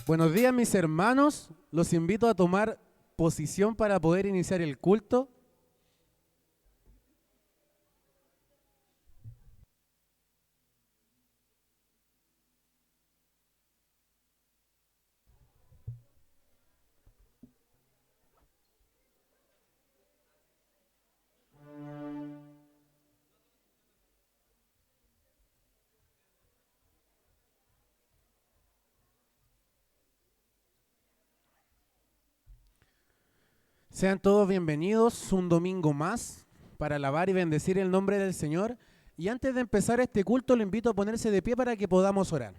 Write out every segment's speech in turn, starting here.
Buenos días, mis hermanos. Los invito a tomar posición para poder iniciar el culto. Sean todos bienvenidos un domingo más para alabar y bendecir el nombre del Señor. Y antes de empezar este culto, le invito a ponerse de pie para que podamos orar.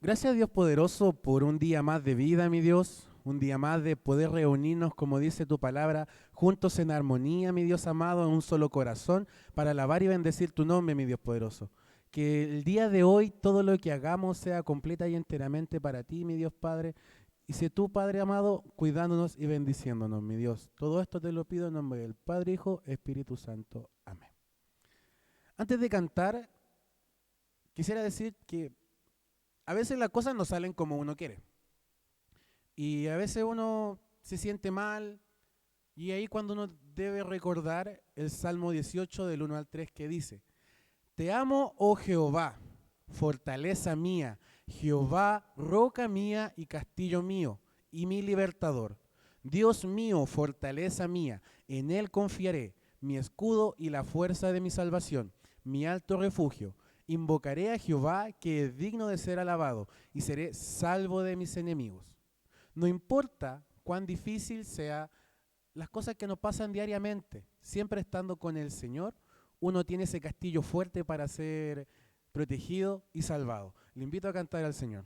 Gracias a Dios poderoso por un día más de vida, mi Dios. Un día más de poder reunirnos, como dice tu palabra, juntos en armonía, mi Dios amado, en un solo corazón, para alabar y bendecir tu nombre, mi Dios poderoso. Que el día de hoy todo lo que hagamos sea completa y enteramente para ti, mi Dios Padre. Y sé tú, Padre amado, cuidándonos y bendiciéndonos, mi Dios. Todo esto te lo pido en nombre del Padre, Hijo, Espíritu Santo. Amén. Antes de cantar, quisiera decir que a veces las cosas no salen como uno quiere. Y a veces uno se siente mal. Y ahí cuando uno debe recordar el Salmo 18 del 1 al 3 que dice: Te amo, oh Jehová, fortaleza mía, Jehová, roca mía y castillo mío, y mi libertador. Dios mío, fortaleza mía, en él confiaré, mi escudo y la fuerza de mi salvación, mi alto refugio. Invocaré a Jehová, que es digno de ser alabado, y seré salvo de mis enemigos. No importa cuán difícil sea las cosas que nos pasan diariamente, siempre estando con el Señor, uno tiene ese castillo fuerte para ser protegido y salvado. Le invito a cantar al Señor.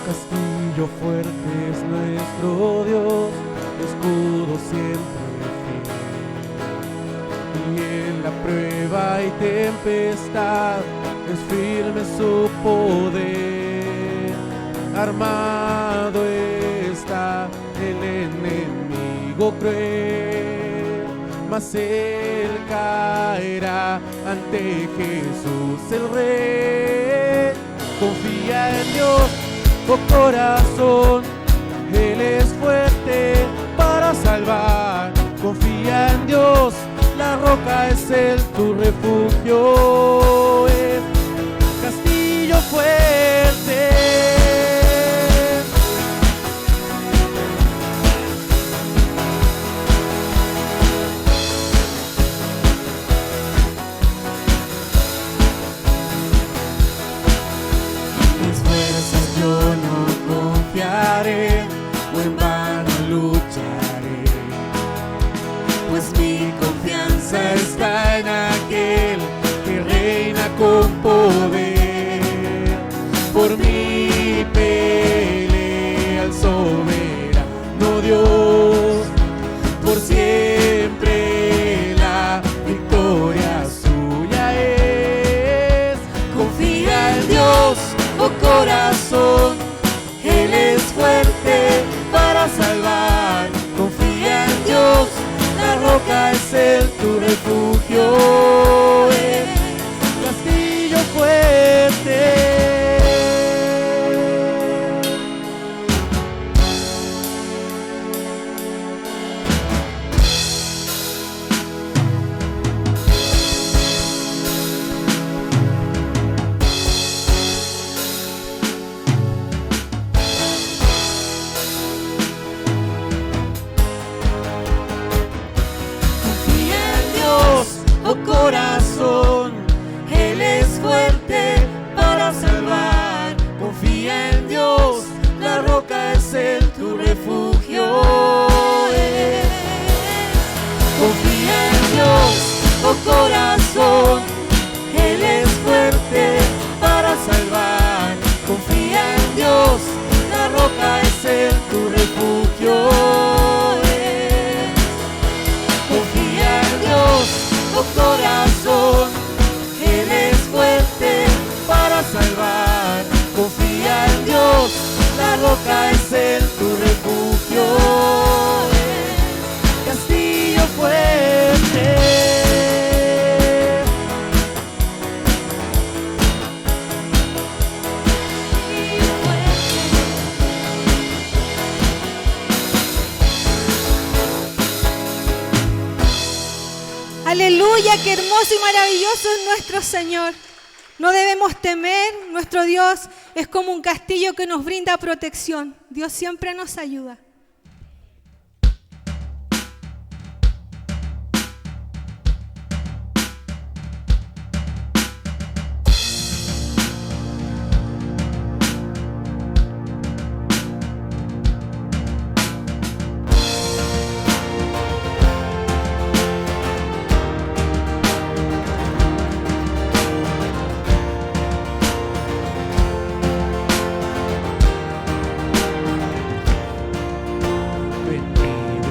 Castillo fuerte es nuestro Dios, escudo siempre fiel. Y en la prueba y tempestad es firme su poder. Armado está el enemigo cruel, mas él caerá ante Jesús el Rey. Confía en Dios, oh corazón, Él es fuerte para salvar. Confía en Dios, la roca es Él, tu refugio es castillo fuerte. Mis fuerzas yo no confiaré, o en vano lucharé, pues mi confianza está en aquel que reina con poder. Por mí pelea el soberano Dios, por siempre la victoria suya es. Confía en Dios, oh corazón, Él es fuerte para salvar. Confía en Dios, la roca es Él, tu refugio es castillo fuerte. Oh corazón, Él es fuerte para salvar. Confía en Dios, la roca es Él, tu refugio es. Confía en Dios, oh corazón, Él es fuerte para salvar. Confía en Dios, la roca es Él, tu refugio es. todo corazón. Él es fuerte para salvar. Confía en Dios, la roca es Él tu refugio. Castillo fuerte. Aleluya, qué hermoso y maravilloso es nuestro Señor. No debemos temer, nuestro Dios es como un castillo que nos brinda protección. Dios siempre nos ayuda.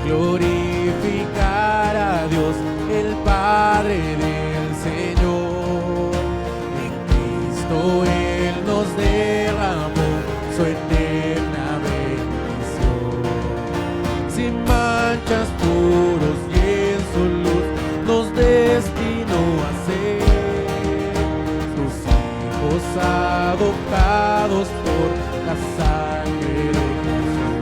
Glorificar a Dios, el Padre del Señor. En Cristo Él nos derramó su eterna bendición. Sin manchas, puros y en su luz nos destinó a ser sus hijos adoptados por la sangre de Jesús.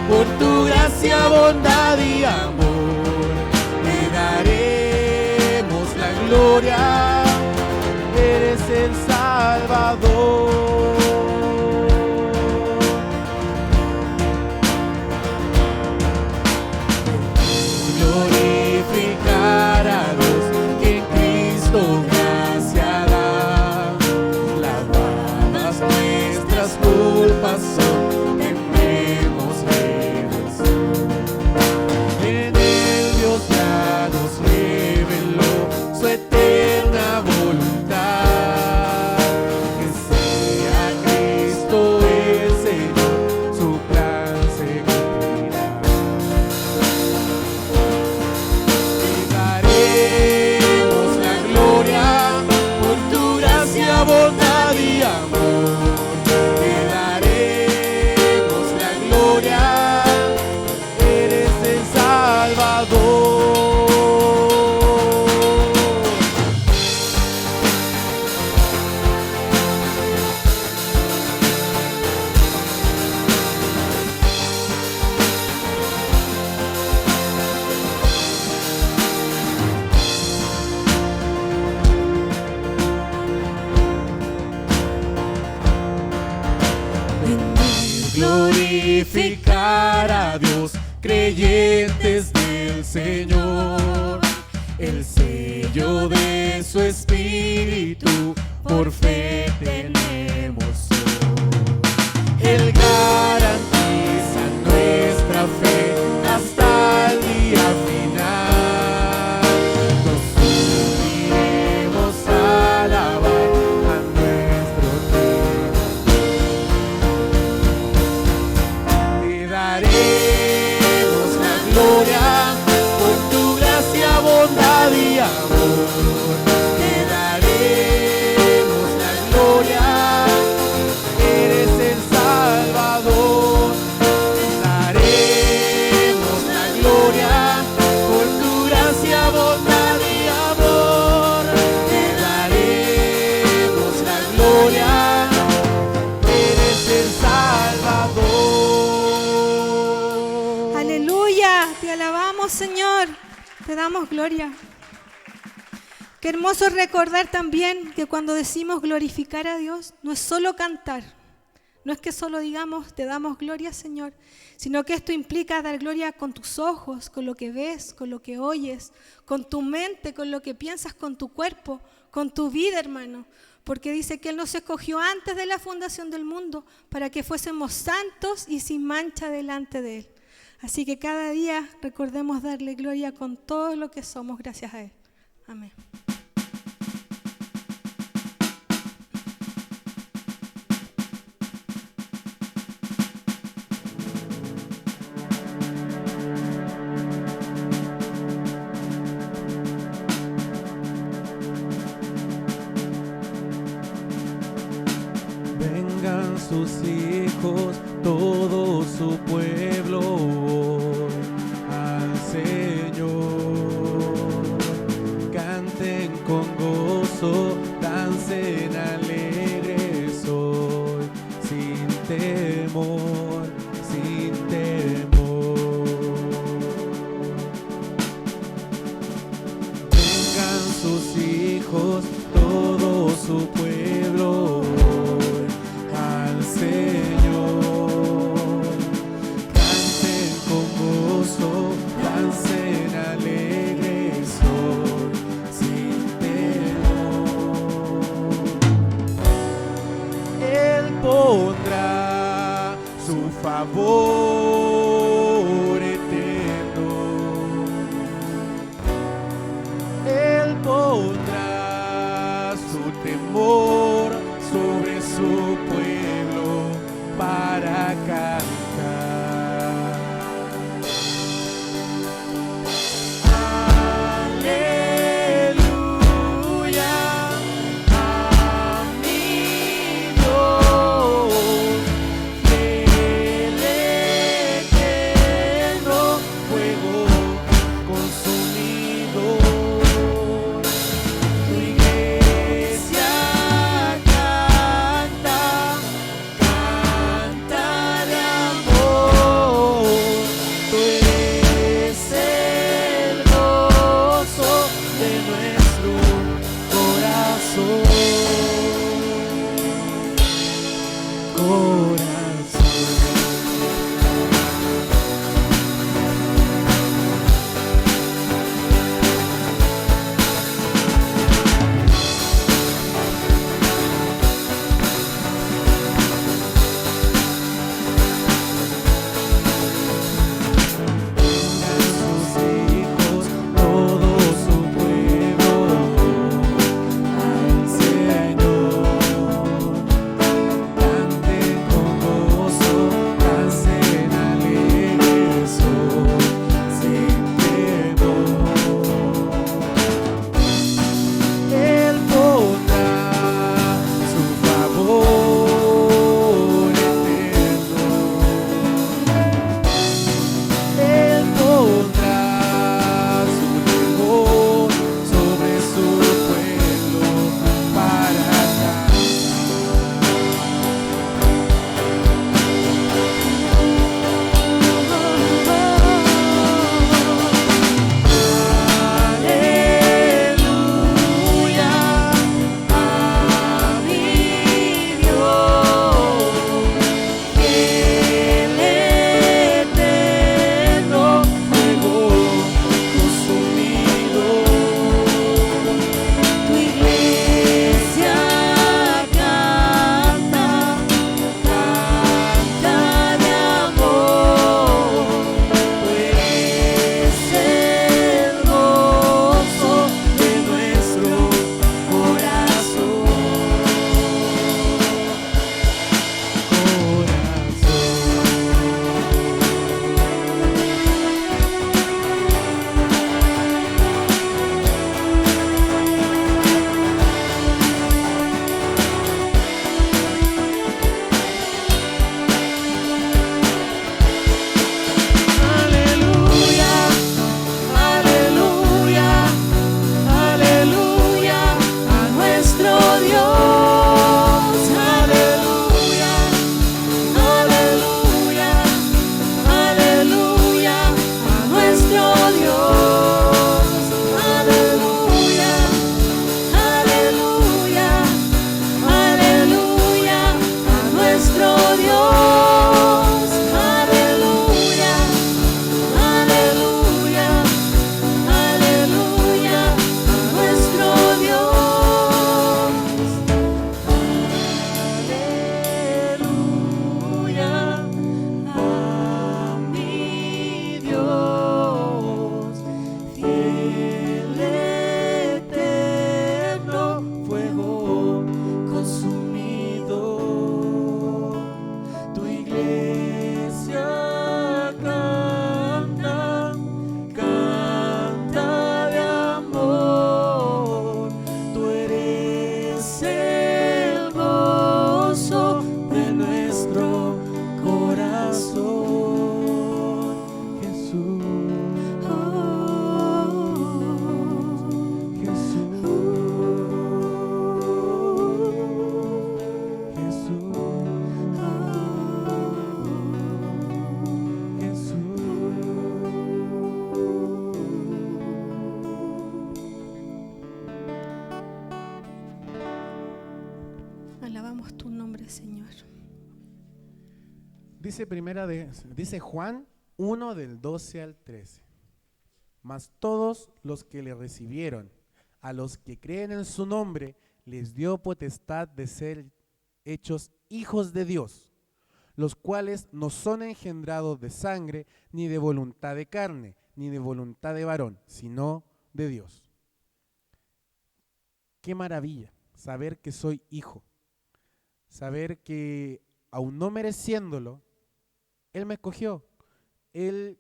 Por tu gracia, bondad y amor, te daremos la gloria, eres el Salvador. Glorificar a Dios, que en Cristo gracia da, lavadas nuestras culpas son. Glorificar a Dios, creyentes del Señor, el sello de su Espíritu, por fe tenemos hoy. Él garantiza nuestra fe hasta el día final. Nos uniremos a alabar a nuestro Dios. Te daremos la gloria por tu gracia, bondad y amor. Te daremos la gloria, eres el Salvador. Te daremos la gloria por tu gracia, bondad y amor. Te daremos la gloria, eres el Salvador. Aleluya, te alabamos, Señor, te damos gloria. Qué hermoso recordar también que cuando decimos glorificar a Dios, no es solo cantar, no es que solo digamos te damos gloria, Señor, sino que esto implica dar gloria con tus ojos, con lo que ves, con lo que oyes, con tu mente, con lo que piensas, con tu cuerpo, con tu vida, hermano. Porque dice que Él nos escogió antes de la fundación del mundo para que fuésemos santos y sin mancha delante de Él. Así que cada día recordemos darle gloria con todo lo que somos gracias a Él. Amén. sus hijos, todo su pueblo al Señor. Canten con gozo, dancen alegres hoy, sin temor, sin temor. Vengan sus hijos, todo su pueblo al Señor. Canten con gozo, dancen alegres hoy, sin temor. Él pondrá su favor eterno. Él pondrá su temor sobre su pueblo para cantar. Aleluya, a mi Dios, fiel eterno, fuego consumidor. Tu iglesia canta, canta de amor. Tú eres el gozo de nuestro corazón. Sus hijos, todo su pueblo glorificamos tu nombre, Señor. Dice Juan 1 del 12 al 13. Mas todos los que le recibieron, a los que creen en su nombre, les dio potestad de ser hechos hijos de Dios, los cuales no son engendrados de sangre, ni de voluntad de carne, ni de voluntad de varón, sino de Dios. Qué maravilla saber que soy hijo, saber que aun no mereciéndolo, Él me escogió. Él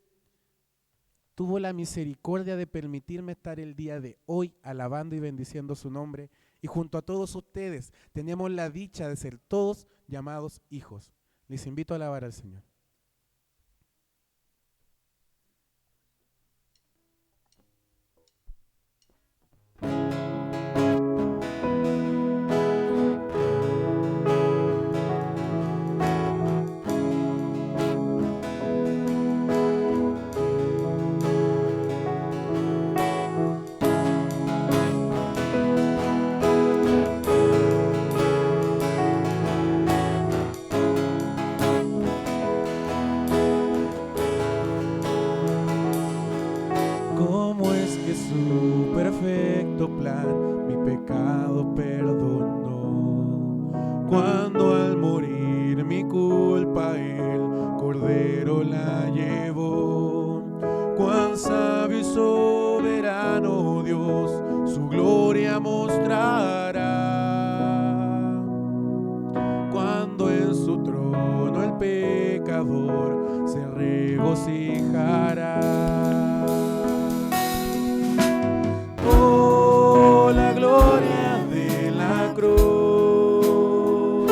tuvo la misericordia de permitirme estar el día de hoy alabando y bendiciendo su nombre, y junto a todos ustedes tenemos la dicha de ser todos llamados hijos. Les invito a alabar al Señor. ¿Cómo es que su perfecto plan mi pecado perdonó? Cuando al morir mi culpa el Cordero la llevó. Cuán sabio y soberano Dios su gloria mostrará. Cuando en su trono el pecador se regocijará. Oh, la gloria de la cruz,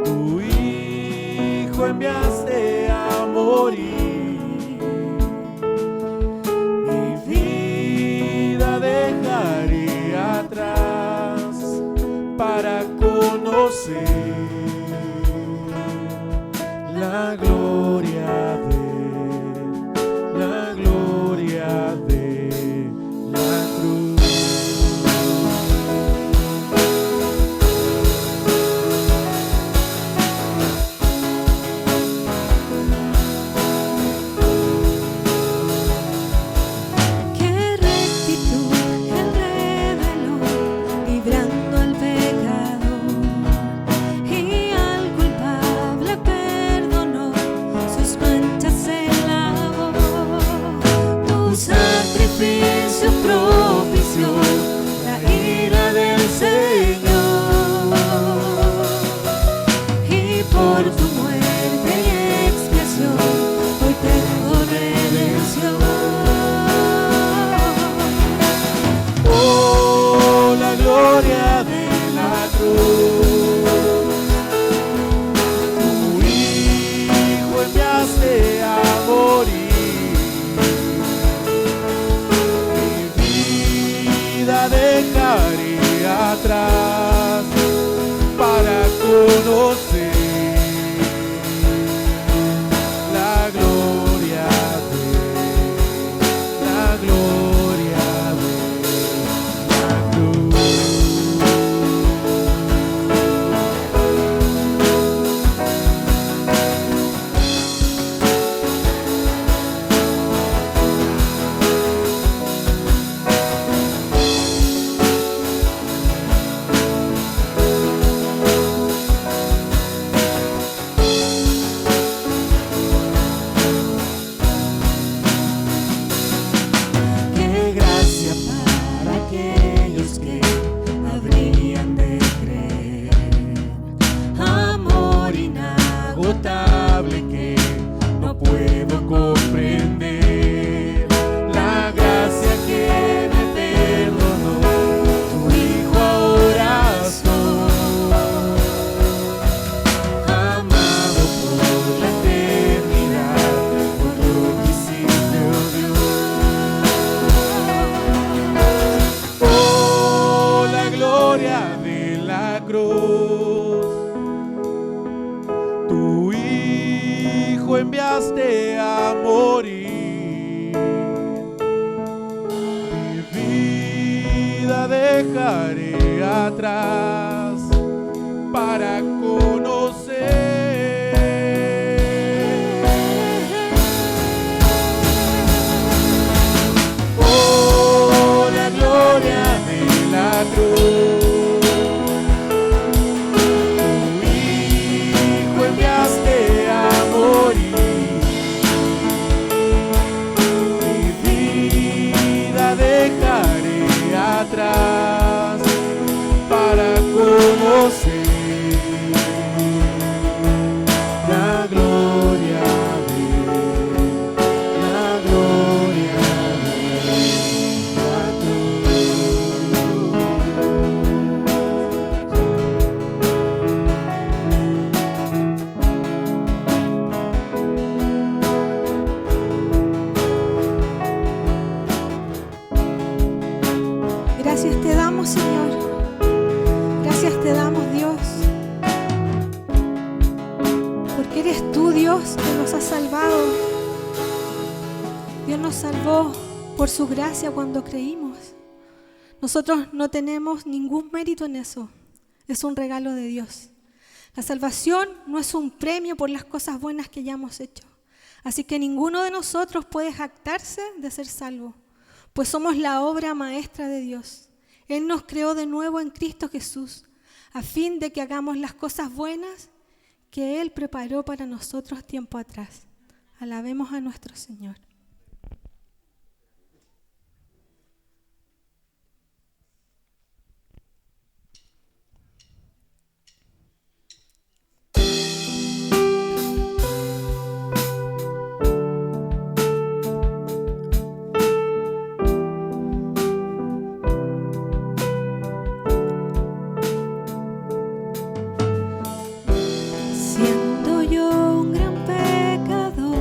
tu Hijo enviaste a morir, mi vida dejaré atrás para conocer la gloria de dejaré atrás para conocer la gloria de la cruz. Que no puedo comprender, la gracia que me perdonó, tu Hijo ahora soy, amado por la eternidad, por lo que hiciste, oh Dios. Oh, la gloria de la cruz, tu Hijo enviaste a morir, mi vida dejaré atrás para conocer. Oh, la gloria de la cruz, tu Hijo enviaste a morir, mi vida dejaré atrás para conocer la gloria de la gloria de la Gracias te damos, Señor. Gracias te damos, Dios. Porque eres tú, Dios, que nos has salvado. Dios nos salvó por su gracia cuando creímos. Nosotros no tenemos ningún mérito en eso. Es un regalo de Dios. La salvación no es un premio por las cosas buenas que ya hemos hecho. Así que ninguno de nosotros puede jactarse de ser salvo, pues somos la obra maestra de Dios. Él nos creó de nuevo en Cristo Jesús, a fin de que hagamos las cosas buenas que Él preparó para nosotros tiempo atrás. Alabemos a nuestro Señor. Siendo yo un gran pecador,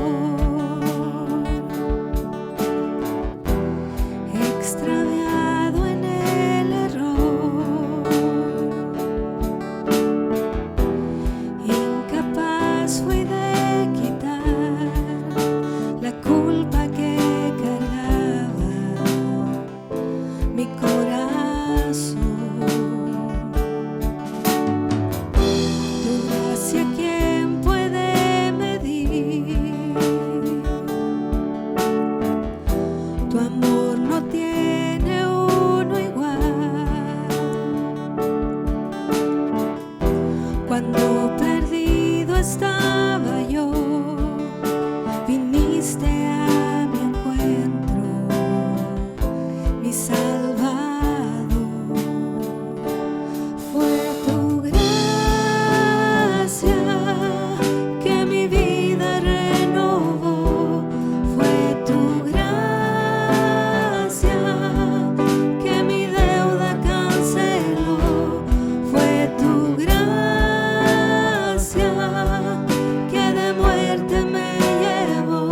extraviado en el error, incapaz fui de quitar la culpa que cargaba mi corazón. Tu gracia, ¿quién puede medir? Tu amor no tiene uno igual. Cuando perdido estaba yo, viniste a mi encuentro, mi Salvador. Fue tu gracia que mi vida renovó. Fue tu gracia que mi deuda canceló. Fue tu gracia que de muerte me llevó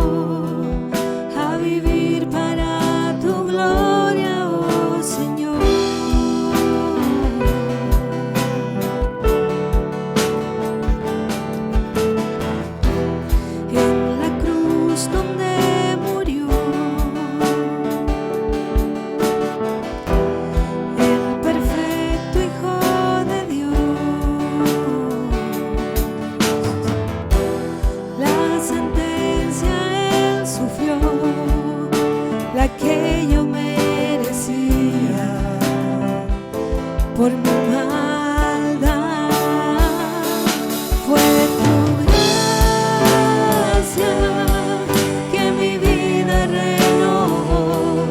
a vivir para tu gloria, oh Señor. En la cruz donde murió el perfecto Hijo de Dios, la sentencia Él sufrió, la que yo merecía por mi maldad. Fue tu gracia que mi vida renovó.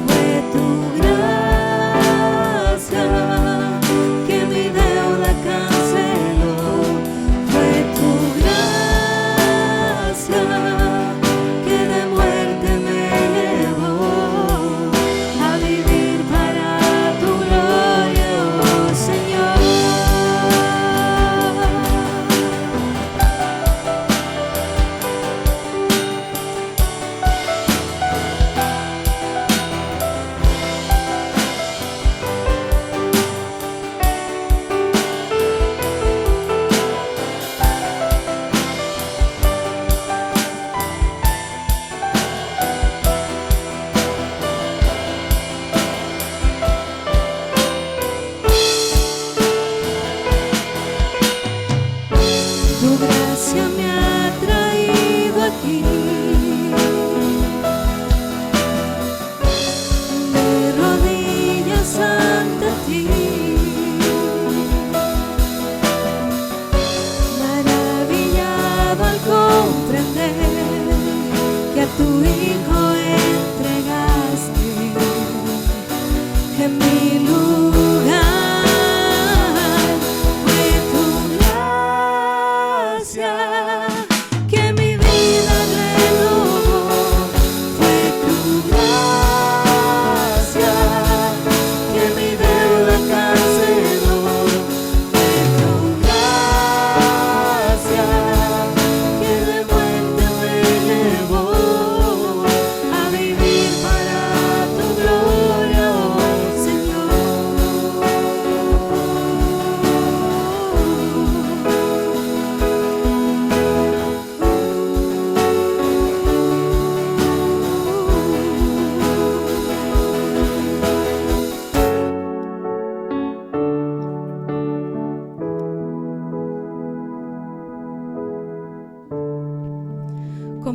Fue tu gracia que mi deuda canceló. Fue tu gracia que de muerte me llevó a vivir para tu gloria, oh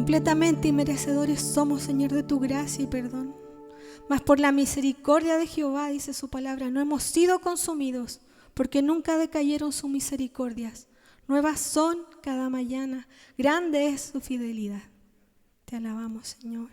Completamente inmerecedores somos, Señor, de tu gracia y perdón. Mas por la misericordia de Jehová, dice su palabra, no hemos sido consumidos, porque nunca decayeron sus misericordias. Nuevas son cada mañana, grande es su fidelidad. Te alabamos, Señor.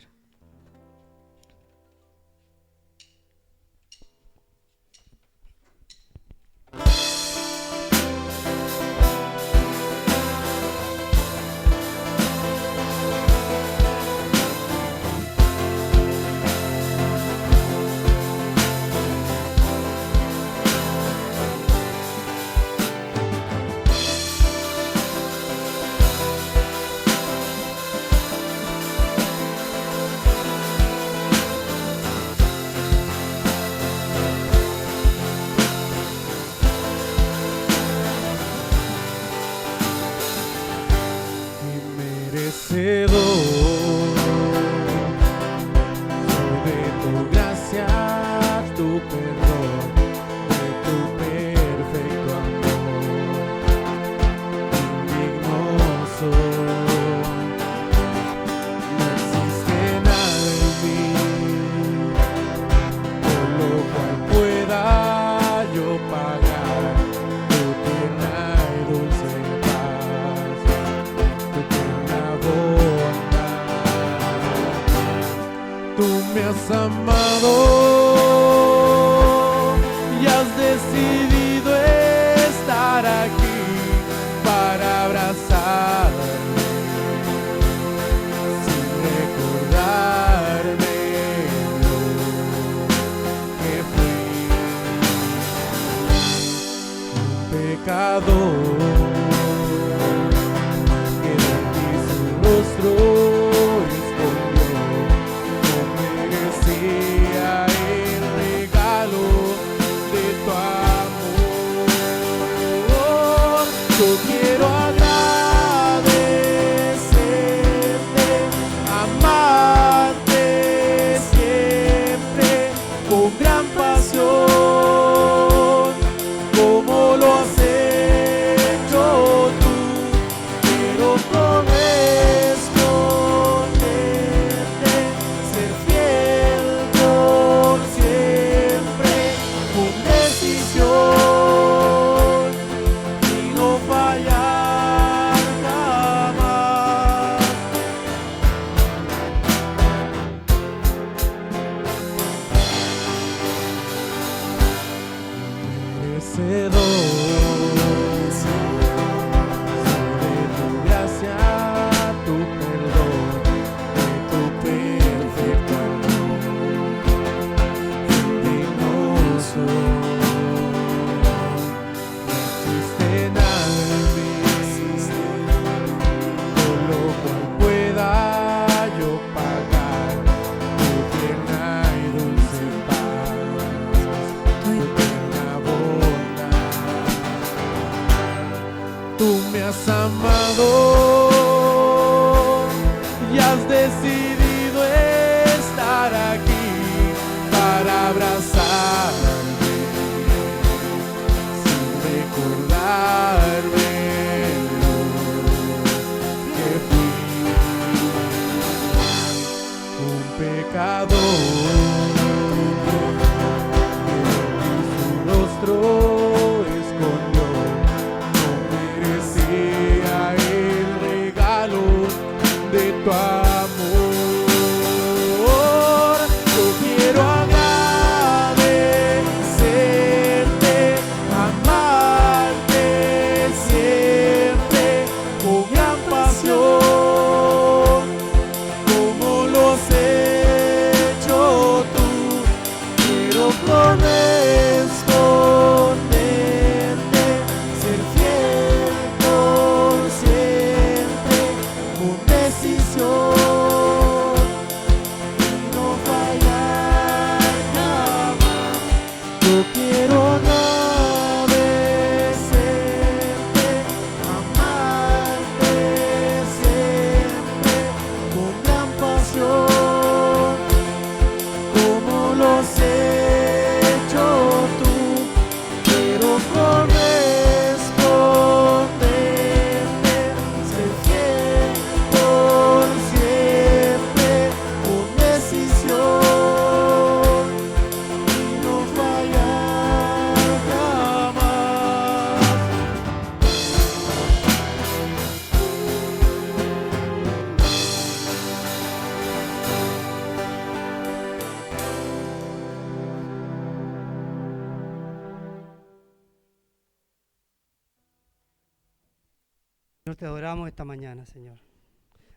Señor, te adoramos esta mañana, Señor.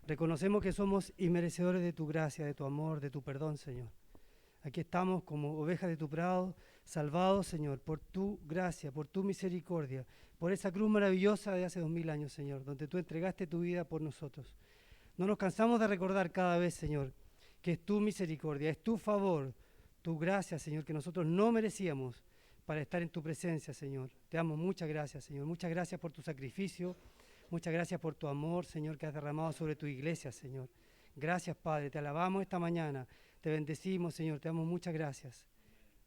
Reconocemos que somos inmerecedores de tu gracia, de tu amor, de tu perdón, Señor. Aquí estamos como ovejas de tu prado, salvados, Señor, por tu gracia, por tu misericordia, por esa cruz maravillosa de hace 2000 años, Señor, donde tú entregaste tu vida por nosotros. No nos cansamos de recordar cada vez, Señor, que es tu misericordia, es tu favor, tu gracia, Señor, que nosotros no merecíamos para estar en tu presencia, Señor. Te damos muchas gracias, Señor. Muchas gracias por tu sacrificio. Muchas gracias por tu amor, Señor, que has derramado sobre tu iglesia, Señor. Gracias, Padre. Te alabamos esta mañana. Te bendecimos, Señor. Te damos muchas gracias.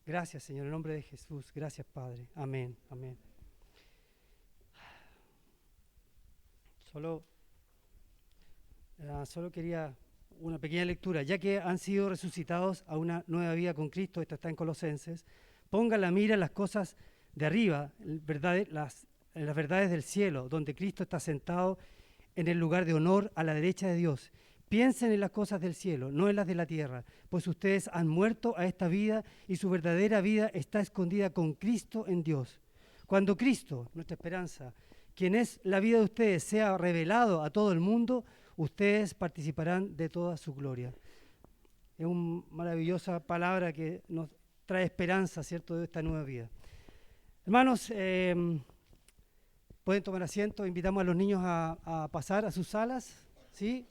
Gracias, Señor, en nombre de Jesús. Gracias, Padre. Amén. Amén. Solo quería una pequeña lectura. Ya que han sido resucitados a una nueva vida con Cristo, esto está en Colosenses, pongan la mira en las cosas de arriba, en las verdades del cielo, donde Cristo está sentado en el lugar de honor a la derecha de Dios. Piensen en las cosas del cielo, no en las de la tierra, pues ustedes han muerto a esta vida y su verdadera vida está escondida con Cristo en Dios. Cuando Cristo, nuestra esperanza, quien es la vida de ustedes, sea revelado a todo el mundo, ustedes participarán de toda su gloria. Es una maravillosa palabra que nos trae esperanza, ¿cierto?, de esta nueva vida. Hermanos, pueden tomar asiento, invitamos a los niños a pasar a sus salas, ¿sí?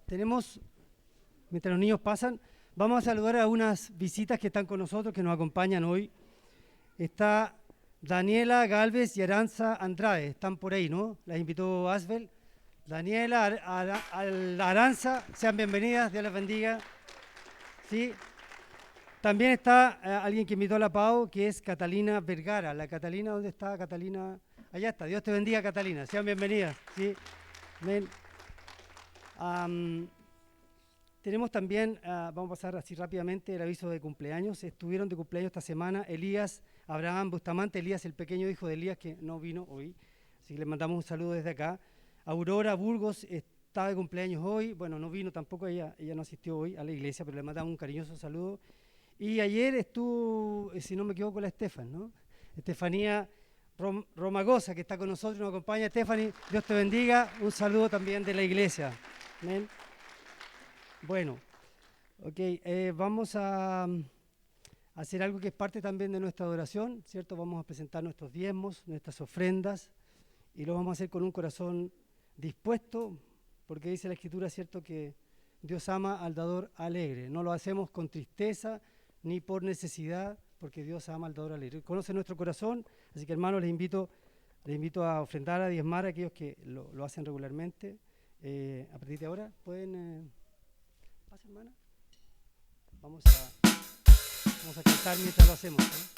Tenemos, mientras los niños pasan, vamos a saludar a unas visitas que están con nosotros, que nos acompañan hoy. Está Daniela Galvez y Aranza Andrade, están por ahí, ¿no? Las invitó Asbel. Daniela, Aranza, sean bienvenidas, Dios les bendiga. ¿Sí? También está alguien que invitó a la Pau, que es Catalina Vergara. La Catalina, ¿dónde está Catalina? Allá está, Dios te bendiga, Catalina, sean bienvenidas. ¿Sí? Amén. Tenemos también, vamos a pasar así rápidamente, el aviso de cumpleaños. Estuvieron de cumpleaños esta semana Elías Abraham Bustamante, Elías, el pequeño hijo de Elías, que no vino hoy, así que le mandamos un saludo desde acá. Aurora Burgos está de cumpleaños hoy, bueno, no vino tampoco, ella no asistió hoy a la iglesia, pero le mandamos un cariñoso saludo. Y ayer estuvo, si no me equivoco, la Estefan, ¿no? Estefanía Romagosa, que está con nosotros, nos acompaña. Stephanie, Dios te bendiga, un saludo también de la iglesia. Amén. Bueno, ok, vamos a hacer algo que es parte también de nuestra adoración, ¿cierto? Vamos a presentar nuestros diezmos, nuestras ofrendas, y lo vamos a hacer con un corazón dispuesto, porque dice la Escritura, ¿cierto?, que Dios ama al dador alegre. No lo hacemos con tristeza ni por necesidad, porque Dios ama al dador alegre. Conoce nuestro corazón, así que, hermanos, les invito a ofrendar, a diezmar a aquellos que lo hacen regularmente. A partir de ahora, pueden... ¿Pasa, hermana? Vamos a cantar mientras lo hacemos, ¿eh?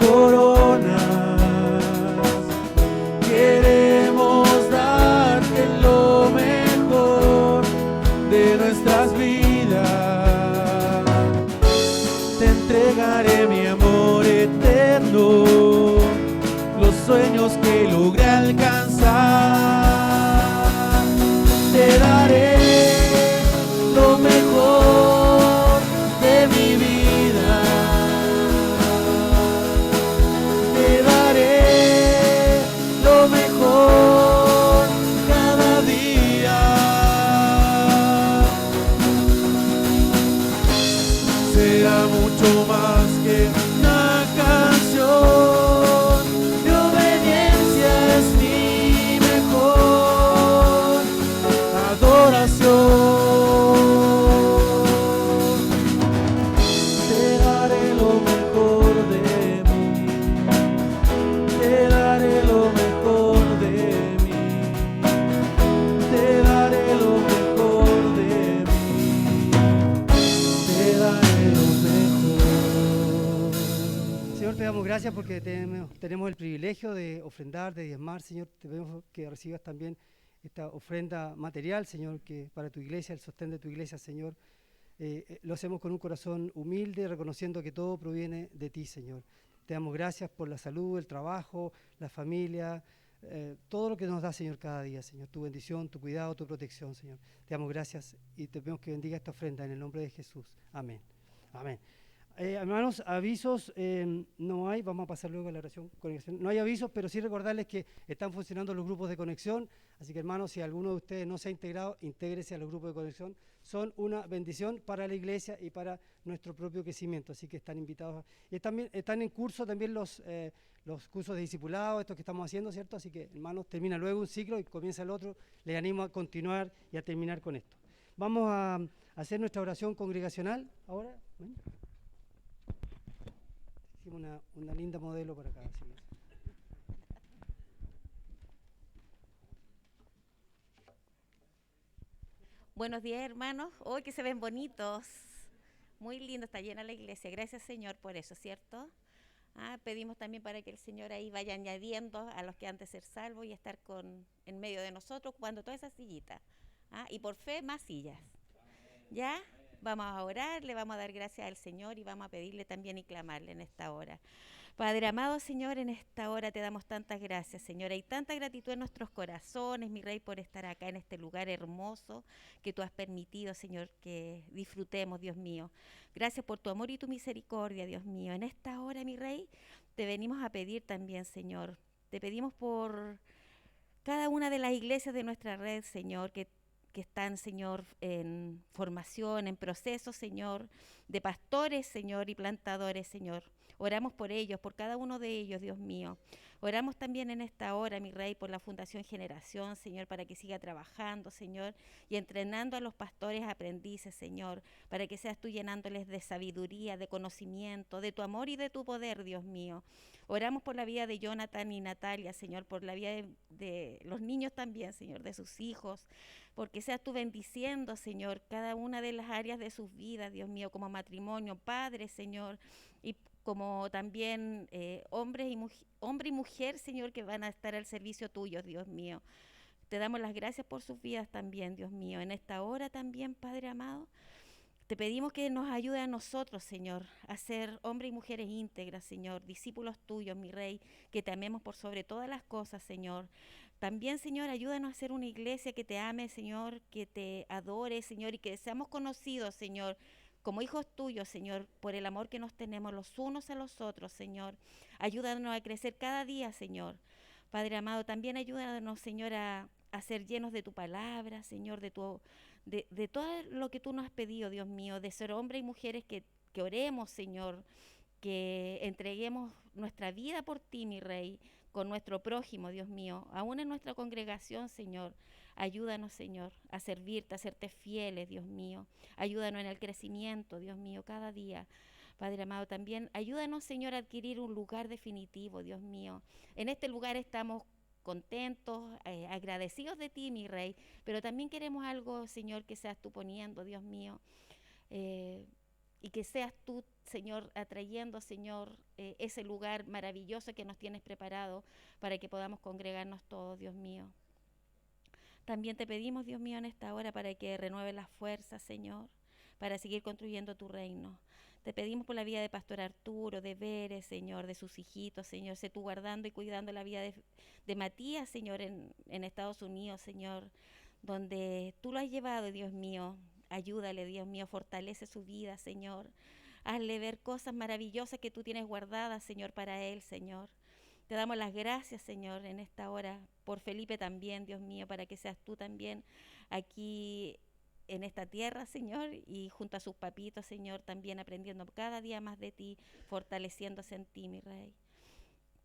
Coronas, queremos darte lo mejor de nuestras vidas. Te entregaré mi amor eterno, los sueños que logré alcanzar. Te daré lo mejor de mi vida. Cada día será mucho más que una canción, de obediencia es mi mejor adoración. Te daré lo mejor de mí, te daré lo mejor de mí, te daré lo mejor de mí, te daré lo mejor. Señor, te damos gracias porque tenemos el privilegio de ofrendar, de diezmar. Señor, te pedimos que recibas también esta ofrenda material, Señor, que para tu iglesia, el sostén de tu iglesia, Señor. Lo hacemos con un corazón humilde, reconociendo que todo proviene de ti, Señor. Te damos gracias por la salud, el trabajo, la familia, todo lo que nos da, Señor, cada día, Señor. Tu bendición, tu cuidado, tu protección, Señor. Te damos gracias y te pedimos que bendiga esta ofrenda en el nombre de Jesús. Amén. Amén. Hermanos, avisos no hay, vamos a pasar luego a la oración conexión. No hay avisos, pero sí recordarles que están funcionando los grupos de conexión, así que hermanos, si alguno de ustedes no se ha integrado, intégrese a los grupos de conexión. Son una bendición para la iglesia y para nuestro propio crecimiento, así que están invitados. Y también están en curso también los cursos de discipulado, estos que estamos haciendo, ¿cierto? Así que hermanos, termina luego un ciclo y comienza el otro. Les animo a continuar y a terminar con esto. Vamos a hacer nuestra oración congregacional ahora. ¿Ven? Una linda modelo para acá. Así. Buenos días, hermanos. Hoy que se ven bonitos. Muy lindo, está llena la iglesia. Gracias, Señor, por eso, ¿cierto? Pedimos también para que el Señor ahí vaya añadiendo a los que han de ser salvos y estar en medio de nosotros ocupando todas esas sillitas. Y por fe, más sillas. ¿Ya? Vamos a orar, le vamos a dar gracias al Señor y vamos a pedirle también y clamarle en esta hora. Padre amado, Señor, en esta hora te damos tantas gracias, Señor. Hay tanta gratitud en nuestros corazones, mi Rey, por estar acá en este lugar hermoso que tú has permitido, Señor, que disfrutemos, Dios mío. Gracias por tu amor y tu misericordia, Dios mío. En esta hora, mi Rey, te venimos a pedir también, Señor. Te pedimos por cada una de las iglesias de nuestra red, Señor, que están, Señor, en formación, en proceso, Señor, de pastores, Señor, y plantadores, Señor. Oramos por ellos, por cada uno de ellos, Dios mío. Oramos también en esta hora, mi Rey, por la Fundación Generación, Señor, para que siga trabajando, Señor, y entrenando a los pastores aprendices, Señor, para que seas tú llenándoles de sabiduría, de conocimiento, de tu amor y de tu poder, Dios mío. Oramos por la vida de Jonathan y Natalia, Señor, por la vida de los niños también, Señor, de sus hijos, porque seas tú bendiciendo, Señor, cada una de las áreas de sus vidas, Dios mío, como matrimonio, padre, Señor, y como también hombre y mujer, Señor, que van a estar al servicio tuyo, Dios mío. Te damos las gracias por sus vidas también, Dios mío. En esta hora también, Padre amado, te pedimos que nos ayude a nosotros, Señor, a ser hombres y mujeres íntegras, Señor, discípulos tuyos, mi Rey, que te amemos por sobre todas las cosas, Señor. También, Señor, ayúdanos a ser una iglesia que te ame, Señor, que te adore, Señor, y que seamos conocidos, Señor, como hijos tuyos, Señor, por el amor que nos tenemos los unos a los otros, Señor. Ayúdanos a crecer cada día, Señor. Padre amado, también ayúdanos, Señor, a ser llenos de tu palabra, Señor, de todo lo que tú nos has pedido, Dios mío, de ser hombres y mujeres que oremos, Señor, que entreguemos nuestra vida por ti, mi Rey, con nuestro prójimo, Dios mío, aún en nuestra congregación, Señor. Ayúdanos, Señor, a servirte, a serte fieles, Dios mío. Ayúdanos en el crecimiento, Dios mío, cada día. Padre amado, también ayúdanos, Señor, a adquirir un lugar definitivo, Dios mío. En este lugar estamos contentos, agradecidos de ti, mi Rey, pero también queremos algo, Señor, que seas tú poniendo, Dios mío, y que seas tú, Señor, atrayendo, Señor, ese lugar maravilloso que nos tienes preparado para que podamos congregarnos todos, Dios mío. También te pedimos, Dios mío, en esta hora para que renueve las fuerzas, Señor, para seguir construyendo tu reino. Te pedimos por la vida de Pastor Arturo, de Veres, Señor, de sus hijitos, Señor. Sé tú guardando y cuidando la vida de Matías, Señor, en Estados Unidos, Señor, donde tú lo has llevado, Dios mío. Ayúdale, Dios mío, fortalece su vida, Señor. Hazle ver cosas maravillosas que tú tienes guardadas, Señor, para él, Señor. Te damos las gracias, Señor, en esta hora, por Felipe también, Dios mío, para que seas tú también aquí en esta tierra, Señor, y junto a sus papitos, Señor, también aprendiendo cada día más de ti, fortaleciéndose en ti, mi Rey.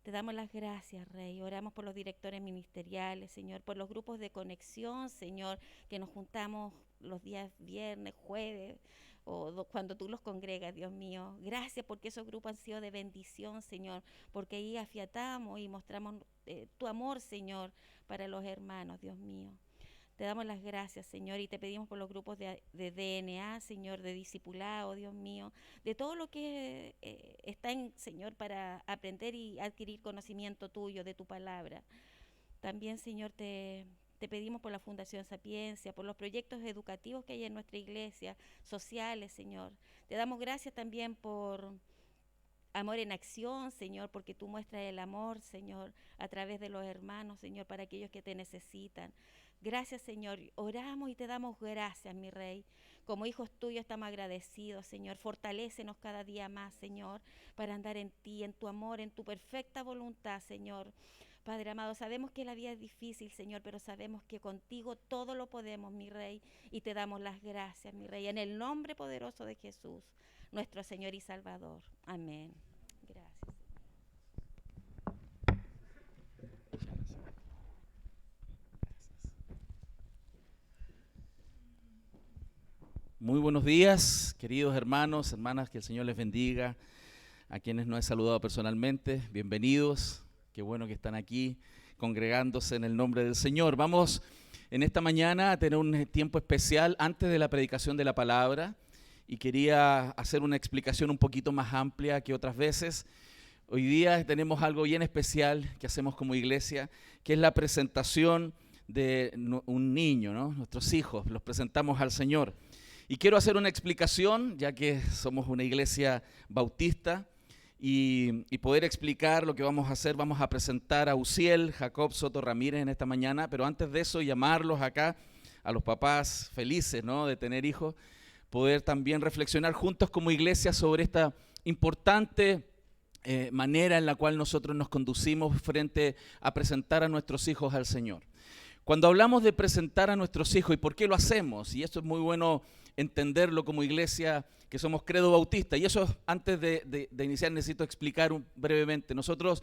Te damos las gracias, Rey. Oramos por los directores ministeriales, Señor, por los grupos de conexión, Señor, que nos juntamos los días viernes, jueves, o cuando tú los congregas, Dios mío. Gracias porque esos grupos han sido de bendición, Señor, porque ahí afiatamos y mostramos tu amor, Señor, para los hermanos, Dios mío. Te damos las gracias, Señor, y te pedimos por los grupos de DNA, Señor, de discipulado, Dios mío, de todo lo que está en, Señor, para aprender y adquirir conocimiento tuyo, de tu palabra. También, Señor, te pedimos por la Fundación Sapiencia, por los proyectos educativos que hay en nuestra iglesia, sociales, Señor. Te damos gracias también por Amor en Acción, Señor, porque tú muestras el amor, Señor, a través de los hermanos, Señor, para aquellos que te necesitan. Gracias, Señor. Oramos y te damos gracias, mi Rey. Como hijos tuyos estamos agradecidos, Señor. Fortalécenos cada día más, Señor, para andar en ti, en tu amor, en tu perfecta voluntad, Señor. Padre amado, sabemos que la vida es difícil, Señor, pero sabemos que contigo todo lo podemos, mi Rey, y te damos las gracias, mi Rey, en el nombre poderoso de Jesús, nuestro Señor y Salvador. Amén. Gracias. Muy buenos días, queridos hermanos, hermanas, que el Señor les bendiga. A quienes no he saludado personalmente, bienvenidos. Qué bueno que están aquí congregándose en el nombre del Señor. Vamos en esta mañana a tener un tiempo especial antes de la predicación de la palabra y quería hacer una explicación un poquito más amplia que otras veces. Hoy día tenemos algo bien especial que hacemos como iglesia, que es la presentación de un niño, ¿no? Nuestros hijos, los presentamos al Señor. Y quiero hacer una explicación, ya que somos una iglesia bautista, y poder explicar lo que vamos a hacer. Vamos a presentar a Uziel Jacob Soto Ramírez en esta mañana, pero antes de eso llamarlos acá a los papás felices, ¿no?, de tener hijos, poder también reflexionar juntos como iglesia sobre esta importante manera en la cual nosotros nos conducimos frente a presentar a nuestros hijos al Señor. Cuando hablamos de presentar a nuestros hijos, ¿y por qué lo hacemos? Y esto es muy bueno entenderlo como iglesia que somos credo bautista. Y eso antes de iniciar necesito explicar brevemente. Nosotros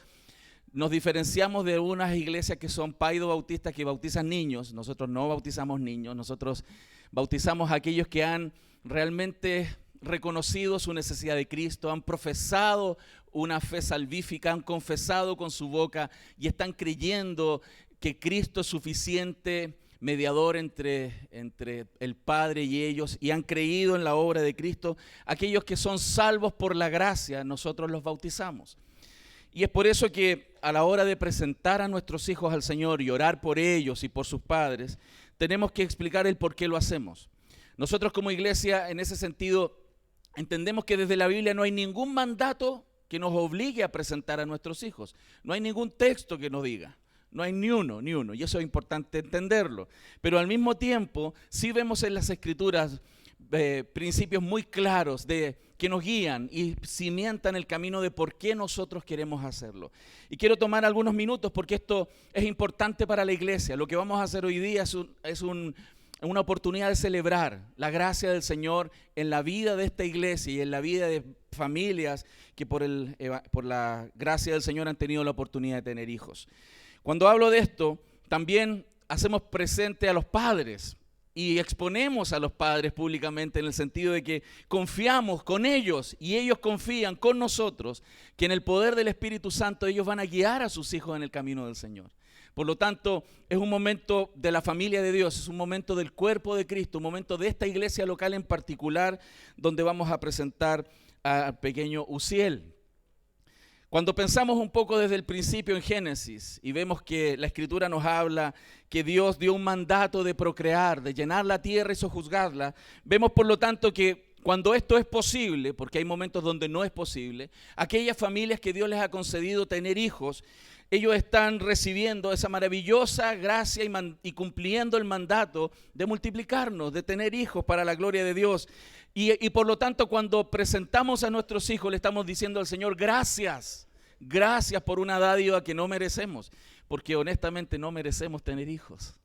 nos diferenciamos de unas iglesias que son paido bautistas que bautizan niños. Nosotros no bautizamos niños, nosotros bautizamos a aquellos que han realmente reconocido su necesidad de Cristo, han profesado una fe salvífica, han confesado con su boca y están creyendo que Cristo es suficiente mediador entre el Padre y ellos, y han creído en la obra de Cristo. Aquellos que son salvos por la gracia, nosotros los bautizamos. Y es por eso que a la hora de presentar a nuestros hijos al Señor y orar por ellos y por sus padres, tenemos que explicar el por qué lo hacemos. Nosotros como iglesia, en ese sentido, entendemos que desde la Biblia no hay ningún mandato que nos obligue a presentar a nuestros hijos. No hay ningún texto que nos diga. No hay ni uno, y eso es importante entenderlo. Pero al mismo tiempo, sí vemos en las Escrituras principios muy claros que nos guían y cimientan el camino de por qué nosotros queremos hacerlo. Y quiero tomar algunos minutos porque esto es importante para la iglesia. Lo que vamos a hacer hoy día es una oportunidad de celebrar la gracia del Señor en la vida de esta iglesia y en la vida de familias que por la gracia del Señor han tenido la oportunidad de tener hijos. Cuando hablo de esto, también hacemos presente a los padres y exponemos a los padres públicamente en el sentido de que confiamos con ellos y ellos confían con nosotros que en el poder del Espíritu Santo ellos van a guiar a sus hijos en el camino del Señor. Por lo tanto, es un momento de la familia de Dios, es un momento del cuerpo de Cristo, un momento de esta iglesia local en particular donde vamos a presentar al pequeño Uziel. Cuando pensamos un poco desde el principio en Génesis y vemos que la Escritura nos habla que Dios dio un mandato de procrear, de llenar la tierra y sojuzgarla, vemos por lo tanto que cuando esto es posible, porque hay momentos donde no es posible, aquellas familias que Dios les ha concedido tener hijos, ellos están recibiendo esa maravillosa gracia y cumpliendo el mandato de multiplicarnos, de tener hijos para la gloria de Dios. Y por lo tanto, cuando presentamos a nuestros hijos, le estamos diciendo al Señor, gracias por una dádiva que no merecemos, porque honestamente no merecemos tener hijos.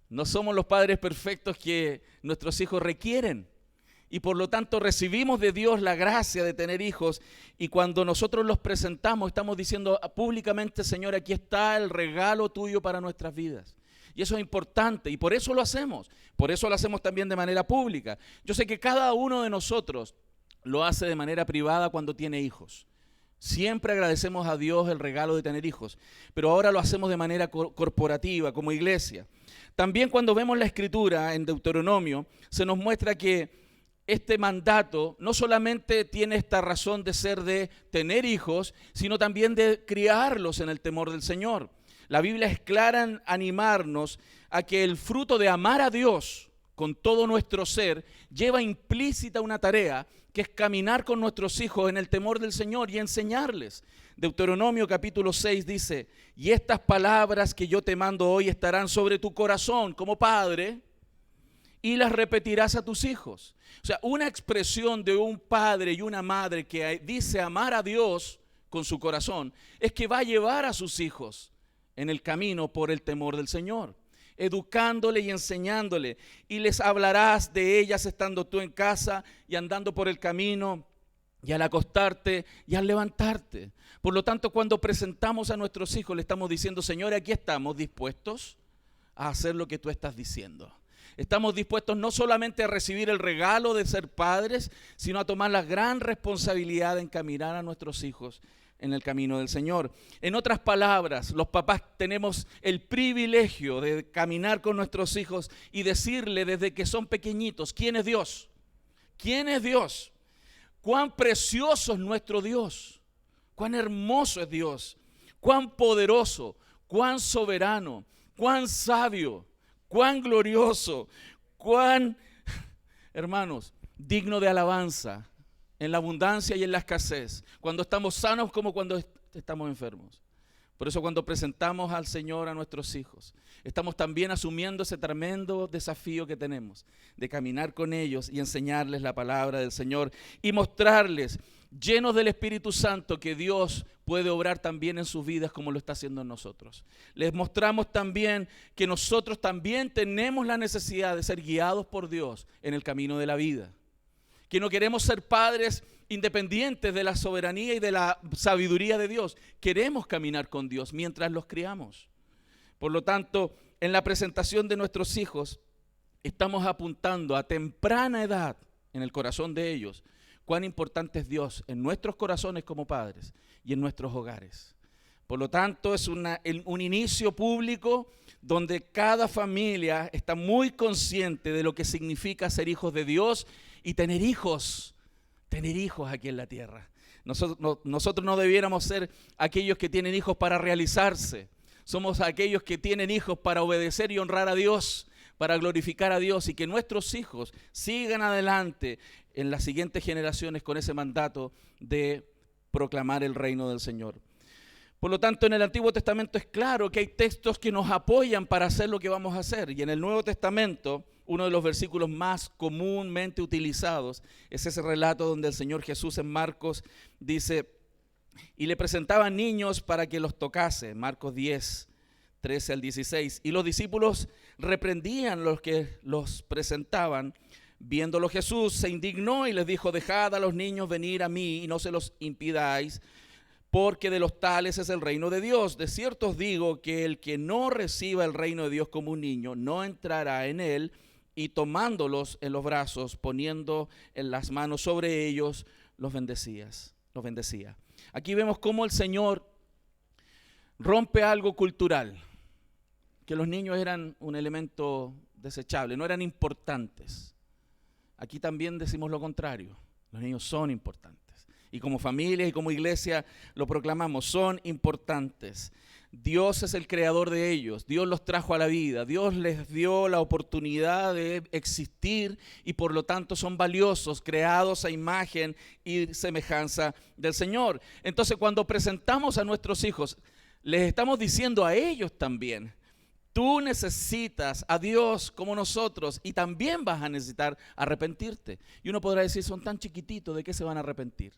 No somos los padres perfectos que nuestros hijos requieren. Y por lo tanto recibimos de Dios la gracia de tener hijos, y cuando nosotros los presentamos estamos diciendo públicamente, Señor, aquí está el regalo tuyo para nuestras vidas. Y eso es importante y por eso lo hacemos también de manera pública. Yo sé que cada uno de nosotros lo hace de manera privada cuando tiene hijos. Siempre agradecemos a Dios el regalo de tener hijos, pero ahora lo hacemos de manera corporativa, como iglesia. También cuando vemos la Escritura en Deuteronomio, se nos muestra que este mandato no solamente tiene esta razón de ser de tener hijos, sino también de criarlos en el temor del Señor. La Biblia es clara en animarnos a que el fruto de amar a Dios con todo nuestro ser lleva implícita una tarea, que es caminar con nuestros hijos en el temor del Señor y enseñarles. Deuteronomio capítulo 6 dice: y estas palabras que yo te mando hoy estarán sobre tu corazón como padre, y las repetirás a tus hijos. O sea, una expresión de un padre y una madre que dice amar a Dios con su corazón, es que va a llevar a sus hijos en el camino por el temor del Señor, educándole y enseñándole, y les hablarás de ellas estando tú en casa y andando por el camino, y al acostarte y al levantarte. Por lo tanto, cuando presentamos a nuestros hijos, le estamos diciendo: Señor, aquí estamos dispuestos a hacer lo que tú estás diciendo. Estamos dispuestos no solamente a recibir el regalo de ser padres, sino a tomar la gran responsabilidad de encaminar a nuestros hijos en el camino del Señor. En otras palabras, los papás tenemos el privilegio de caminar con nuestros hijos y decirle desde que son pequeñitos: ¿quién es Dios? ¿Quién es Dios? Cuán precioso es nuestro Dios, cuán hermoso es Dios, cuán poderoso, cuán soberano, cuán sabio, cuán glorioso, cuán, hermanos, digno de alabanza en la abundancia y en la escasez, cuando estamos sanos como cuando estamos enfermos. Por eso cuando presentamos al Señor a nuestros hijos, estamos también asumiendo ese tremendo desafío que tenemos de caminar con ellos y enseñarles la palabra del Señor y mostrarles, llenos del Espíritu Santo, que Dios puede obrar también en sus vidas como lo está haciendo en nosotros. Les mostramos también que nosotros también tenemos la necesidad de ser guiados por Dios en el camino de la vida. Que no queremos ser padres independientes de la soberanía y de la sabiduría de Dios. Queremos caminar con Dios mientras los criamos. Por lo tanto, en la presentación de nuestros hijos, estamos apuntando a temprana edad en el corazón de ellos cuán importante es Dios en nuestros corazones como padres y en nuestros hogares. Por lo tanto, es un inicio público donde cada familia está muy consciente de lo que significa ser hijos de Dios y tener hijos aquí en la tierra. Nosotros no debiéramos ser aquellos que tienen hijos para realizarse. Somos aquellos que tienen hijos para obedecer y honrar a Dios, para glorificar a Dios, y que nuestros hijos sigan adelante en las siguientes generaciones con ese mandato de proclamar el reino del Señor. Por lo tanto, en el Antiguo Testamento es claro que hay textos que nos apoyan para hacer lo que vamos a hacer. Y en el Nuevo Testamento, uno de los versículos más comúnmente utilizados es ese relato donde el Señor Jesús en Marcos dice: y le presentaban niños para que los tocase. Marcos 10, 13 al 16. Y los discípulos reprendían a los que los presentaban. Viéndolo Jesús se indignó y les dijo: dejad a los niños venir a mí y no se los impidáis, porque de los tales es el reino de Dios. De cierto os digo que el que no reciba el reino de Dios como un niño no entrará en él. Y tomándolos en los brazos, poniendo en las manos sobre ellos, los bendecía. Aquí vemos cómo el Señor rompe algo cultural, que los niños eran un elemento desechable, no eran importantes. Aquí también decimos lo contrario: los niños son importantes. Y como familia y como iglesia lo proclamamos, son importantes. Dios es el creador de ellos, Dios los trajo a la vida, Dios les dio la oportunidad de existir y por lo tanto son valiosos, creados a imagen y semejanza del Señor. Entonces, cuando presentamos a nuestros hijos, les estamos diciendo a ellos también: tú necesitas a Dios como nosotros y también vas a necesitar arrepentirte. Y uno podrá decir: son tan chiquititos, ¿de qué se van a arrepentir?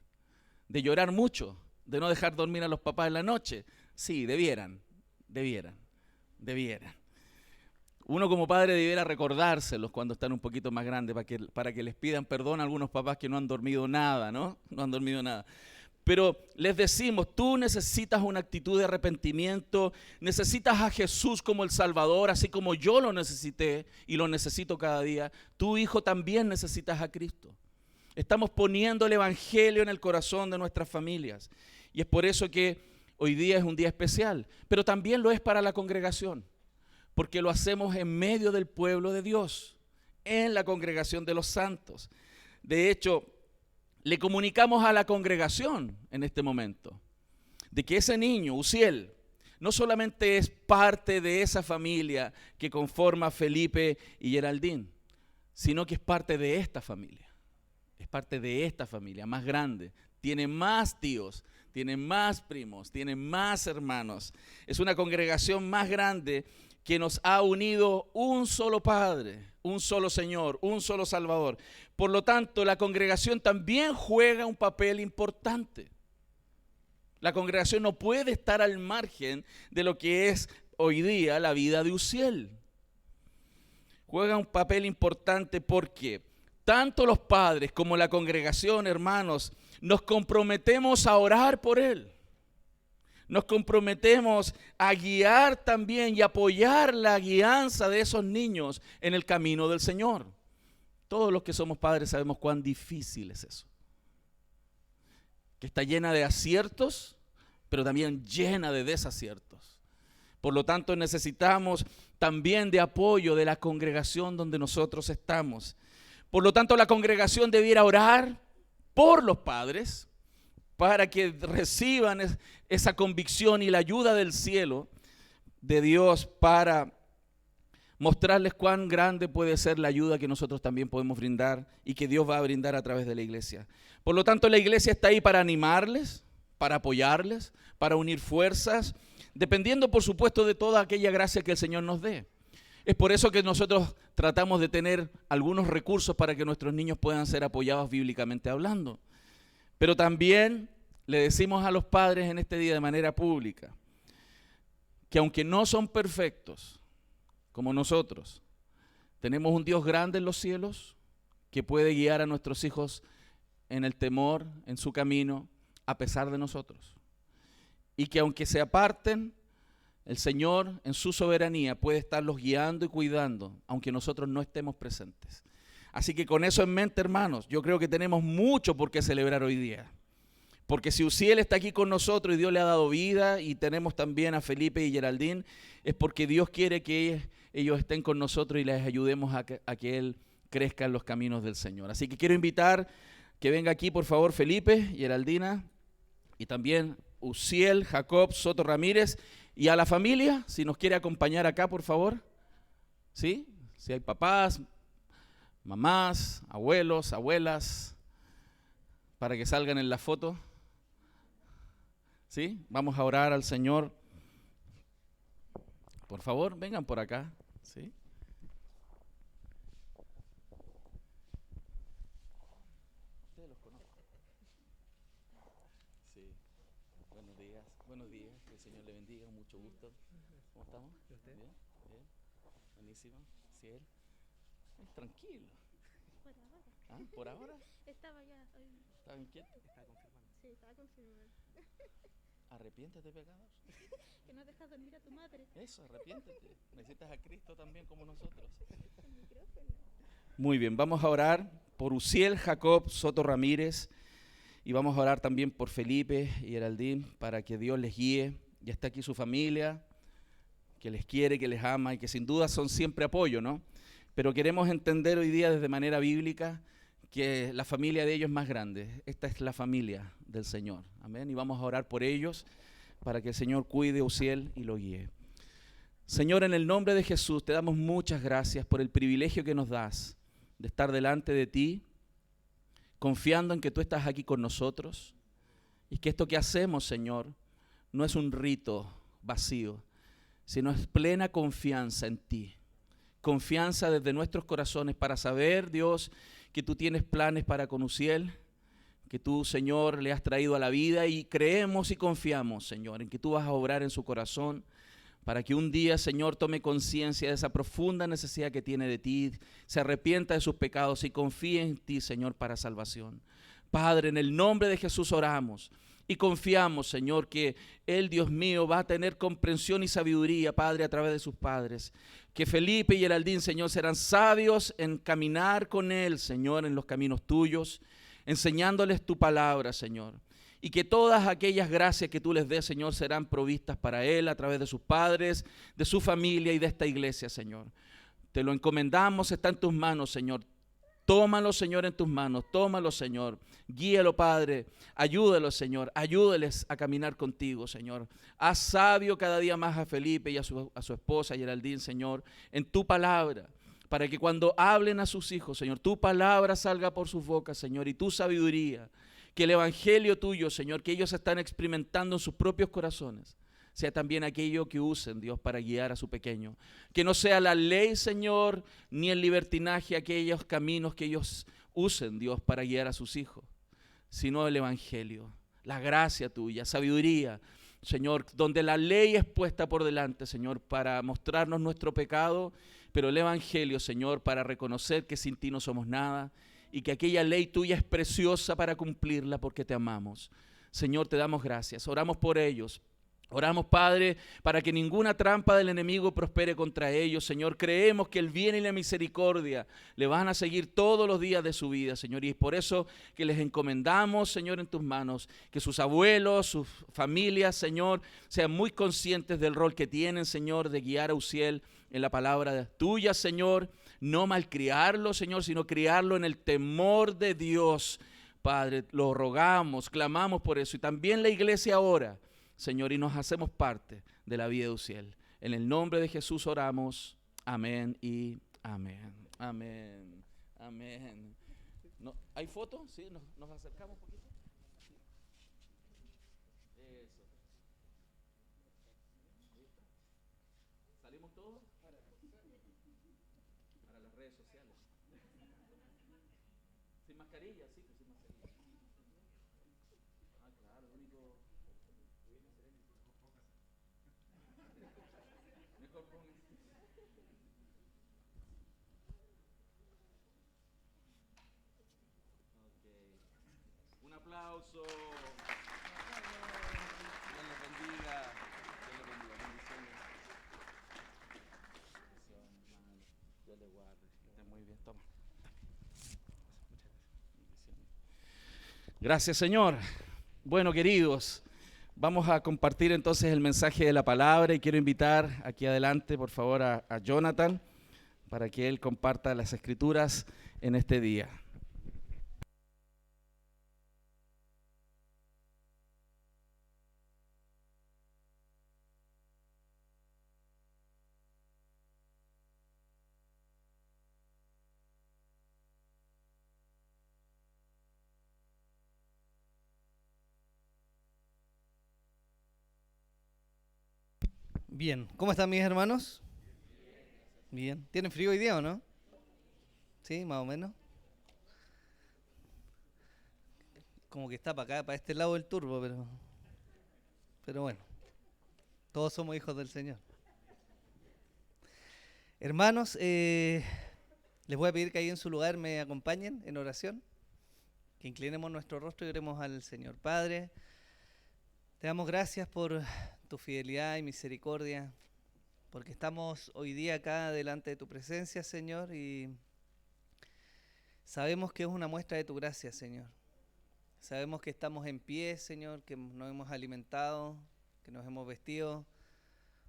¿De llorar mucho? ¿De no dejar dormir a los papás en la noche? Sí, debieran. Uno como padre debiera recordárselos cuando están un poquito más grandes para que les pidan perdón a algunos papás que no han dormido nada, ¿no? No han dormido nada. Pero les decimos: tú necesitas una actitud de arrepentimiento, necesitas a Jesús como el Salvador, así como yo lo necesité y lo necesito cada día. Tu hijo también necesitas a Cristo. Estamos poniendo el evangelio en el corazón de nuestras familias. Y es por eso que hoy día es un día especial, pero también lo es para la congregación, porque lo hacemos en medio del pueblo de Dios, en la congregación de los santos. De hecho, le comunicamos a la congregación en este momento de que ese niño, Uziel, no solamente es parte de esa familia que conforma Felipe y Geraldine, sino que es parte de esta familia. Es parte de esta familia más grande. Tiene más tíos, tiene más primos, tiene más hermanos. Es una congregación más grande que nos ha unido un solo Padre, un solo Señor, un solo Salvador. Por lo tanto, la congregación también juega un papel importante. La congregación no puede estar al margen de lo que es hoy día la vida de Uziel. Juega un papel importante porque tanto los padres como la congregación, hermanos, nos comprometemos a orar por él. Nos comprometemos a guiar también y apoyar la guianza de esos niños en el camino del Señor. Todos los que somos padres sabemos cuán difícil es eso. Que está llena de aciertos, pero también llena de desaciertos. Por lo tanto, necesitamos también de apoyo de la congregación donde nosotros estamos. Por lo tanto, la congregación debiera orar por los padres para que reciban esa convicción y la ayuda del cielo de Dios para mostrarles cuán grande puede ser la ayuda que nosotros también podemos brindar y que Dios va a brindar a través de la iglesia. Por lo tanto, la iglesia está ahí para animarles, para apoyarles, para unir fuerzas, dependiendo por supuesto de toda aquella gracia que el Señor nos dé. Es por eso que nosotros tratamos de tener algunos recursos para que nuestros niños puedan ser apoyados bíblicamente hablando. Pero también le decimos a los padres en este día de manera pública que aunque no son perfectos como nosotros, tenemos un Dios grande en los cielos que puede guiar a nuestros hijos en el temor, en su camino, a pesar de nosotros. Y que aunque se aparten, el Señor en su soberanía puede estarlos guiando y cuidando, aunque nosotros no estemos presentes. Así que con eso en mente, hermanos, yo creo que tenemos mucho por qué celebrar hoy día. Porque si Uziel está aquí con nosotros y Dios le ha dado vida, y tenemos también a Felipe y Geraldine, es porque Dios quiere que ellos estén con nosotros y les ayudemos a que Él crezca en los caminos del Señor. Así que quiero invitar que venga aquí, por favor, Felipe, Geraldina, y también Uziel, Jacob, Soto Ramírez, y a la familia, si nos quiere acompañar acá, por favor. ¿Sí? Si hay papás, mamás, abuelos, abuelas, para que salgan en la foto. ¿Sí? Vamos a orar al Señor. Por favor, vengan por acá. ¿Sí? Ustedes los conocen. Sí. Buenos días. Buenos días. Que el Señor le bendiga. Mucho gusto. ¿Cómo estamos? ¿Bien? ¿Bien? Buenísimo. ¿Sí él? Tranquilo. Por ahora. ¿Ah? ¿Por ahora? Estaba ya. ¿Estaba inquieto? Estaba confirmando. Sí, estaba confirmando. ¿Arrepiéntete de pecados? Que no dejas dormir a tu madre. Eso, arrepiéntete. Necesitas a Cristo también como nosotros. El micrófono. Muy bien, vamos a orar por Uziel, Jacob, Soto Ramírez, y vamos a orar también por Felipe y Geraldine para que Dios les guíe. Ya está aquí su familia, que les quiere, que les ama y que sin duda son siempre apoyo, ¿no? Pero queremos entender hoy día desde manera bíblica que la familia de ellos es más grande. Esta es la familia del Señor. Amén. Y vamos a orar por ellos para que el Señor cuide a Uziel y lo guíe. Señor, en el nombre de Jesús te damos muchas gracias por el privilegio que nos das de estar delante de ti, confiando en que tú estás aquí con nosotros y que esto que hacemos, Señor, no es un rito vacío, sino es plena confianza en ti. Confianza desde nuestros corazones para saber, Dios, que tú tienes planes para con Uziel, que tú, Señor, le has traído a la vida y creemos y confiamos, Señor, en que tú vas a obrar en su corazón para que un día, Señor, tome conciencia de esa profunda necesidad que tiene de ti, se arrepienta de sus pecados y confíe en ti, Señor, para salvación. Padre, en el nombre de Jesús oramos y confiamos, Señor, que Él, Dios mío, va a tener comprensión y sabiduría, Padre, a través de sus padres. Que Felipe y Geraldine, Señor, serán sabios en caminar con Él, Señor, en los caminos tuyos. enseñándoles tu palabra, Señor. Y que todas aquellas gracias que tú les des, Señor, serán provistas para él a través de sus padres, de su familia y de esta iglesia, Señor. Te lo encomendamos, está en tus manos, Señor. Tómalo, Señor, en tus manos. Tómalo, Señor. Guíalo, Padre. Ayúdalo, Señor. Ayúdales a caminar contigo, Señor. Haz sabio cada día más a Felipe y a su esposa Geraldine, Señor, en tu palabra, para que cuando hablen a sus hijos, Señor, tu palabra salga por sus bocas, Señor, y tu sabiduría, que el evangelio tuyo, Señor, que ellos están experimentando en sus propios corazones, sea también aquello que usen, Dios, para guiar a su pequeño. Que no sea la ley, Señor, ni el libertinaje, aquellos caminos que ellos usen, Dios, para guiar a sus hijos, sino el evangelio, la gracia tuya, sabiduría, Señor, donde la ley es puesta por delante, Señor, para mostrarnos nuestro pecado, pero el evangelio, Señor, para reconocer que sin ti no somos nada y que aquella ley tuya es preciosa para cumplirla porque te amamos. Señor, te damos gracias. Oramos por ellos. Oramos, Padre, para que ninguna trampa del enemigo prospere contra ellos, Señor. Creemos que el bien y la misericordia le van a seguir todos los días de su vida, Señor. Y es por eso que les encomendamos, Señor, en tus manos, que sus abuelos, sus familias, Señor, sean muy conscientes del rol que tienen, Señor, de guiar a Uziel en la palabra tuya, Señor. No malcriarlo, Señor, sino criarlo en el temor de Dios. Padre, lo rogamos, clamamos por eso. Y también la iglesia ahora, Señor, y nos hacemos parte de la vida de Uziel. En el nombre de Jesús oramos. Amén y amén. Amén. Amén. ¿No? ¿Hay fotos? ¿Sí? ¿Nos acercamos un poquito? Eso. ¿Salimos todos? Para las redes sociales. ¿Sin mascarilla? Sí, pues sin mascarilla. Ah, claro, lo único... Mejor pongan. Okay. Un aplauso. Dios les bendiga. Dios les bendiga. Bendiciones. Dios les guarde. Que estén muy bien. Toma. Gracias, Señor. Bueno, queridos, vamos a compartir entonces el mensaje de la palabra y quiero invitar aquí adelante, por favor, a Jonathan para que él comparta las escrituras en este día. Bien, ¿cómo están mis hermanos? Bien, ¿tienen frío hoy día o no? Sí, más o menos. Como que está para acá, para este lado del turbo, pero bueno, todos somos hijos del Señor. Hermanos, les voy a pedir que ahí en su lugar me acompañen en oración, que inclinemos nuestro rostro y oremos al Señor. Padre, te damos gracias por tu fidelidad y misericordia, porque estamos hoy día acá delante de tu presencia, Señor, y sabemos que es una muestra de tu gracia, Señor. Sabemos que estamos en pie, Señor, que nos hemos alimentado, que nos hemos vestido,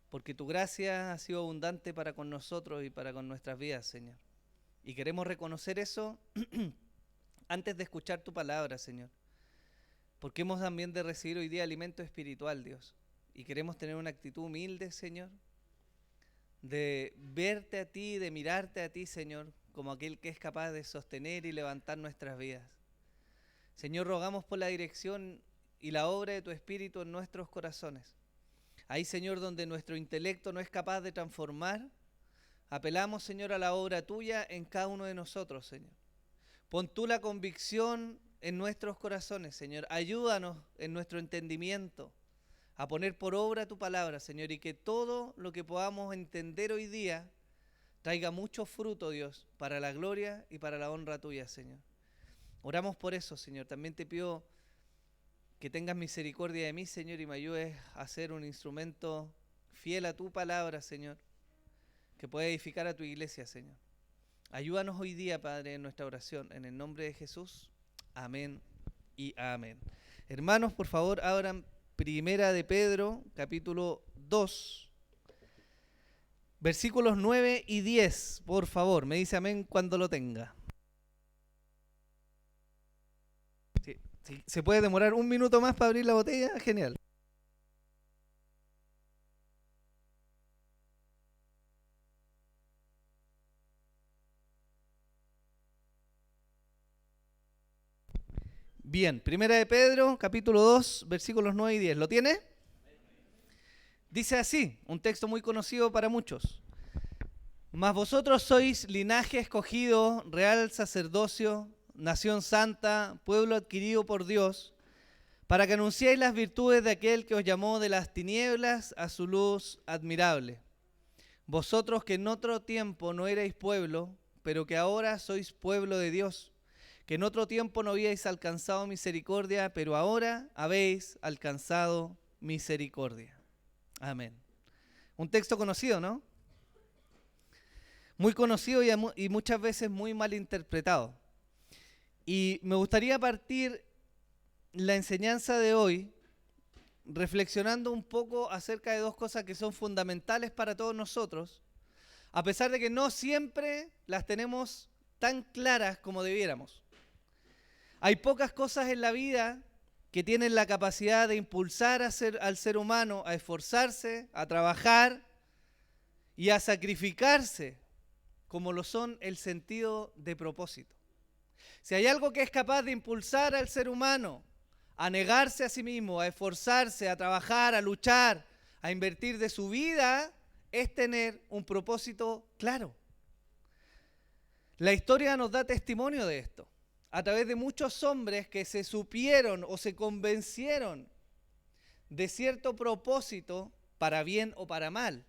porque tu gracia ha sido abundante para con nosotros y para con nuestras vidas, Señor. Y queremos reconocer eso antes de escuchar tu palabra, Señor, porque hemos también de recibir hoy día alimento espiritual, Dios. Y queremos tener una actitud humilde, Señor, de verte a ti, de mirarte a ti, Señor, como aquel que es capaz de sostener y levantar nuestras vidas. Señor, rogamos por la dirección y la obra de tu Espíritu en nuestros corazones. Ahí, Señor, donde nuestro intelecto no es capaz de transformar, apelamos, Señor, a la obra tuya en cada uno de nosotros, Señor. Pon tú la convicción en nuestros corazones, Señor. Ayúdanos en nuestro entendimiento a poner por obra tu palabra, Señor, y que todo lo que podamos entender hoy día traiga mucho fruto, Dios, para la gloria y para la honra tuya, Señor. Oramos por eso, Señor. También te pido que tengas misericordia de mí, Señor, y me ayudes a ser un instrumento fiel a tu palabra, Señor, que pueda edificar a tu iglesia, Señor. Ayúdanos hoy día, Padre, en nuestra oración, en el nombre de Jesús. Amén y amén. Hermanos, por favor, abran Primera de Pedro, capítulo 2, versículos 9 y 10. Por favor, me dice amén cuando lo tenga. Si se puede demorar un minuto más para abrir la botella, genial. Bien, Primera de Pedro, capítulo 2, versículos 9 y 10. ¿Lo tiene? Dice así, un texto muy conocido para muchos. Mas vosotros sois linaje escogido, real sacerdocio, nación santa, pueblo adquirido por Dios, para que anunciéis las virtudes de aquel que os llamó de las tinieblas a su luz admirable. Vosotros que en otro tiempo no erais pueblo, pero que ahora sois pueblo de Dios, que en otro tiempo no habíais alcanzado misericordia, pero ahora habéis alcanzado misericordia. Amén. Un texto conocido, ¿no? Muy conocido y muchas veces muy mal interpretado. Y me gustaría partir la enseñanza de hoy reflexionando un poco acerca de dos cosas que son fundamentales para todos nosotros, a pesar de que no siempre las tenemos tan claras como debiéramos. Hay pocas cosas en la vida que tienen la capacidad de impulsar al ser humano a esforzarse, a trabajar y a sacrificarse, como lo son el sentido de propósito. Si hay algo que es capaz de impulsar al ser humano a negarse a sí mismo, a esforzarse, a trabajar, a luchar, a invertir de su vida, es tener un propósito claro. La historia nos da testimonio de esto, a través de muchos hombres que se supieron o se convencieron de cierto propósito, para bien o para mal,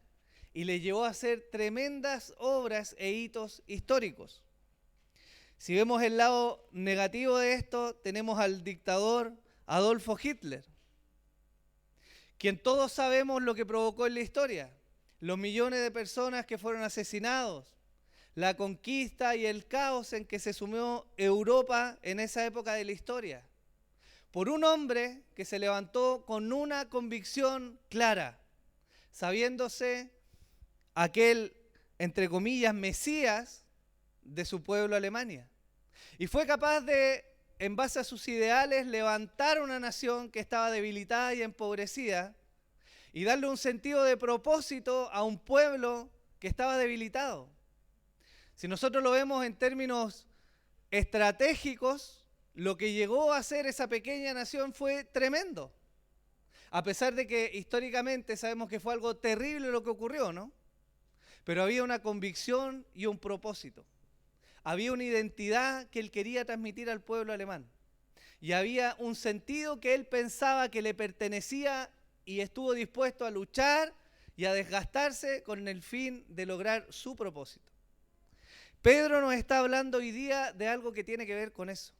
y les llevó a hacer tremendas obras e hitos históricos. Si vemos el lado negativo de esto, tenemos al dictador Adolfo Hitler, quien todos sabemos lo que provocó en la historia, los millones de personas que fueron asesinados, la conquista y el caos en que se sumió Europa en esa época de la historia, por un hombre que se levantó con una convicción clara, sabiéndose aquel, entre comillas, Mesías de su pueblo Alemania. Y fue capaz de, en base a sus ideales, levantar una nación que estaba debilitada y empobrecida y darle un sentido de propósito a un pueblo que estaba debilitado. Si nosotros lo vemos en términos estratégicos, lo que llegó a hacer esa pequeña nación fue tremendo. A pesar de que históricamente sabemos que fue algo terrible lo que ocurrió, ¿no? Pero había una convicción y un propósito. Había una identidad que él quería transmitir al pueblo alemán. Y había un sentido que él pensaba que le pertenecía y estuvo dispuesto a luchar y a desgastarse con el fin de lograr su propósito. Pedro nos está hablando hoy día de algo que tiene que ver con eso.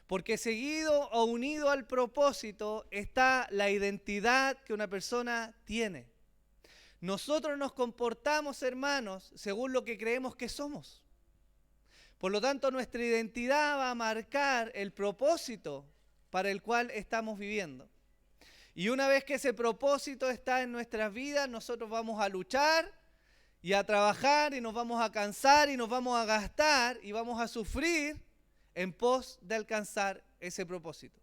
Porque seguido o unido al propósito está la identidad que una persona tiene. Nosotros nos comportamos, hermanos, según lo que creemos que somos. Por lo tanto, nuestra identidad va a marcar el propósito para el cual estamos viviendo. Y una vez que ese propósito está en nuestras vidas, nosotros vamos a luchar y a trabajar y nos vamos a cansar y nos vamos a gastar y vamos a sufrir en pos de alcanzar ese propósito.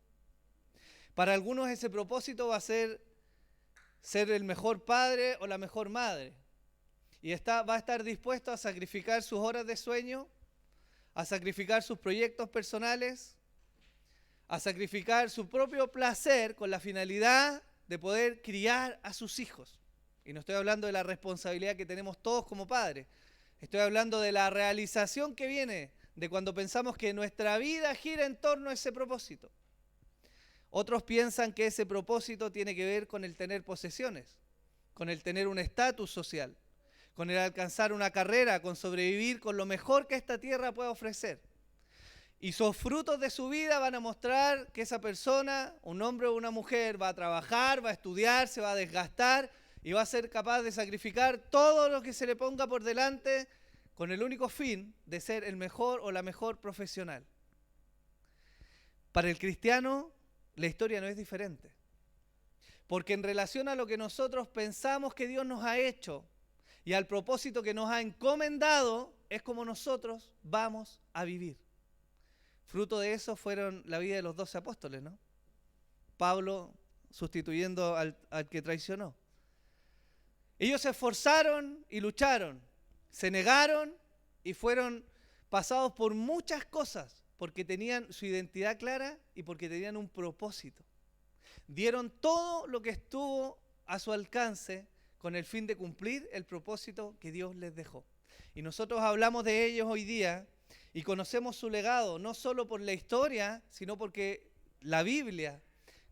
Para algunos ese propósito va a ser el mejor padre o la mejor madre. Y va a estar dispuesto a sacrificar sus horas de sueño, a sacrificar sus proyectos personales, a sacrificar su propio placer con la finalidad de poder criar a sus hijos. Y no estoy hablando de la responsabilidad que tenemos todos como padres. Estoy hablando de la realización que viene de cuando pensamos que nuestra vida gira en torno a ese propósito. Otros piensan que ese propósito tiene que ver con el tener posesiones, con el tener un estatus social, con el alcanzar una carrera, con sobrevivir con lo mejor que esta tierra puede ofrecer. Y sus frutos de su vida van a mostrar que esa persona, un hombre o una mujer, va a trabajar, va a estudiar, se va a desgastar y va a ser capaz de sacrificar todo lo que se le ponga por delante con el único fin de ser el mejor o la mejor profesional. Para el cristiano, la historia no es diferente. Porque en relación a lo que nosotros pensamos que Dios nos ha hecho y al propósito que nos ha encomendado, es como nosotros vamos a vivir. Fruto de eso fueron la vida de los 12 apóstoles, ¿no? Pablo sustituyendo al que traicionó. Ellos se esforzaron y lucharon, se negaron y fueron pasados por muchas cosas porque tenían su identidad clara y porque tenían un propósito. Dieron todo lo que estuvo a su alcance con el fin de cumplir el propósito que Dios les dejó. Y nosotros hablamos de ellos hoy día y conocemos su legado, no solo por la historia, sino porque la Biblia,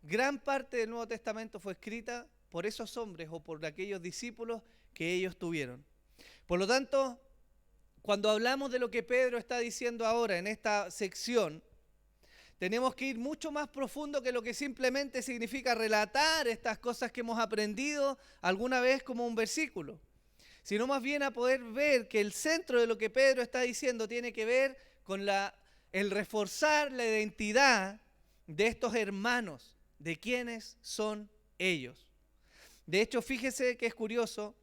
gran parte del Nuevo Testamento fue escrita por esos hombres o por aquellos discípulos que ellos tuvieron. Por lo tanto, cuando hablamos de lo que Pedro está diciendo ahora en esta sección, tenemos que ir mucho más profundo que lo que simplemente significa relatar estas cosas que hemos aprendido alguna vez como un versículo, sino más bien a poder ver que el centro de lo que Pedro está diciendo tiene que ver con el reforzar la identidad de estos hermanos, de quiénes son ellos. De hecho, fíjese que es curioso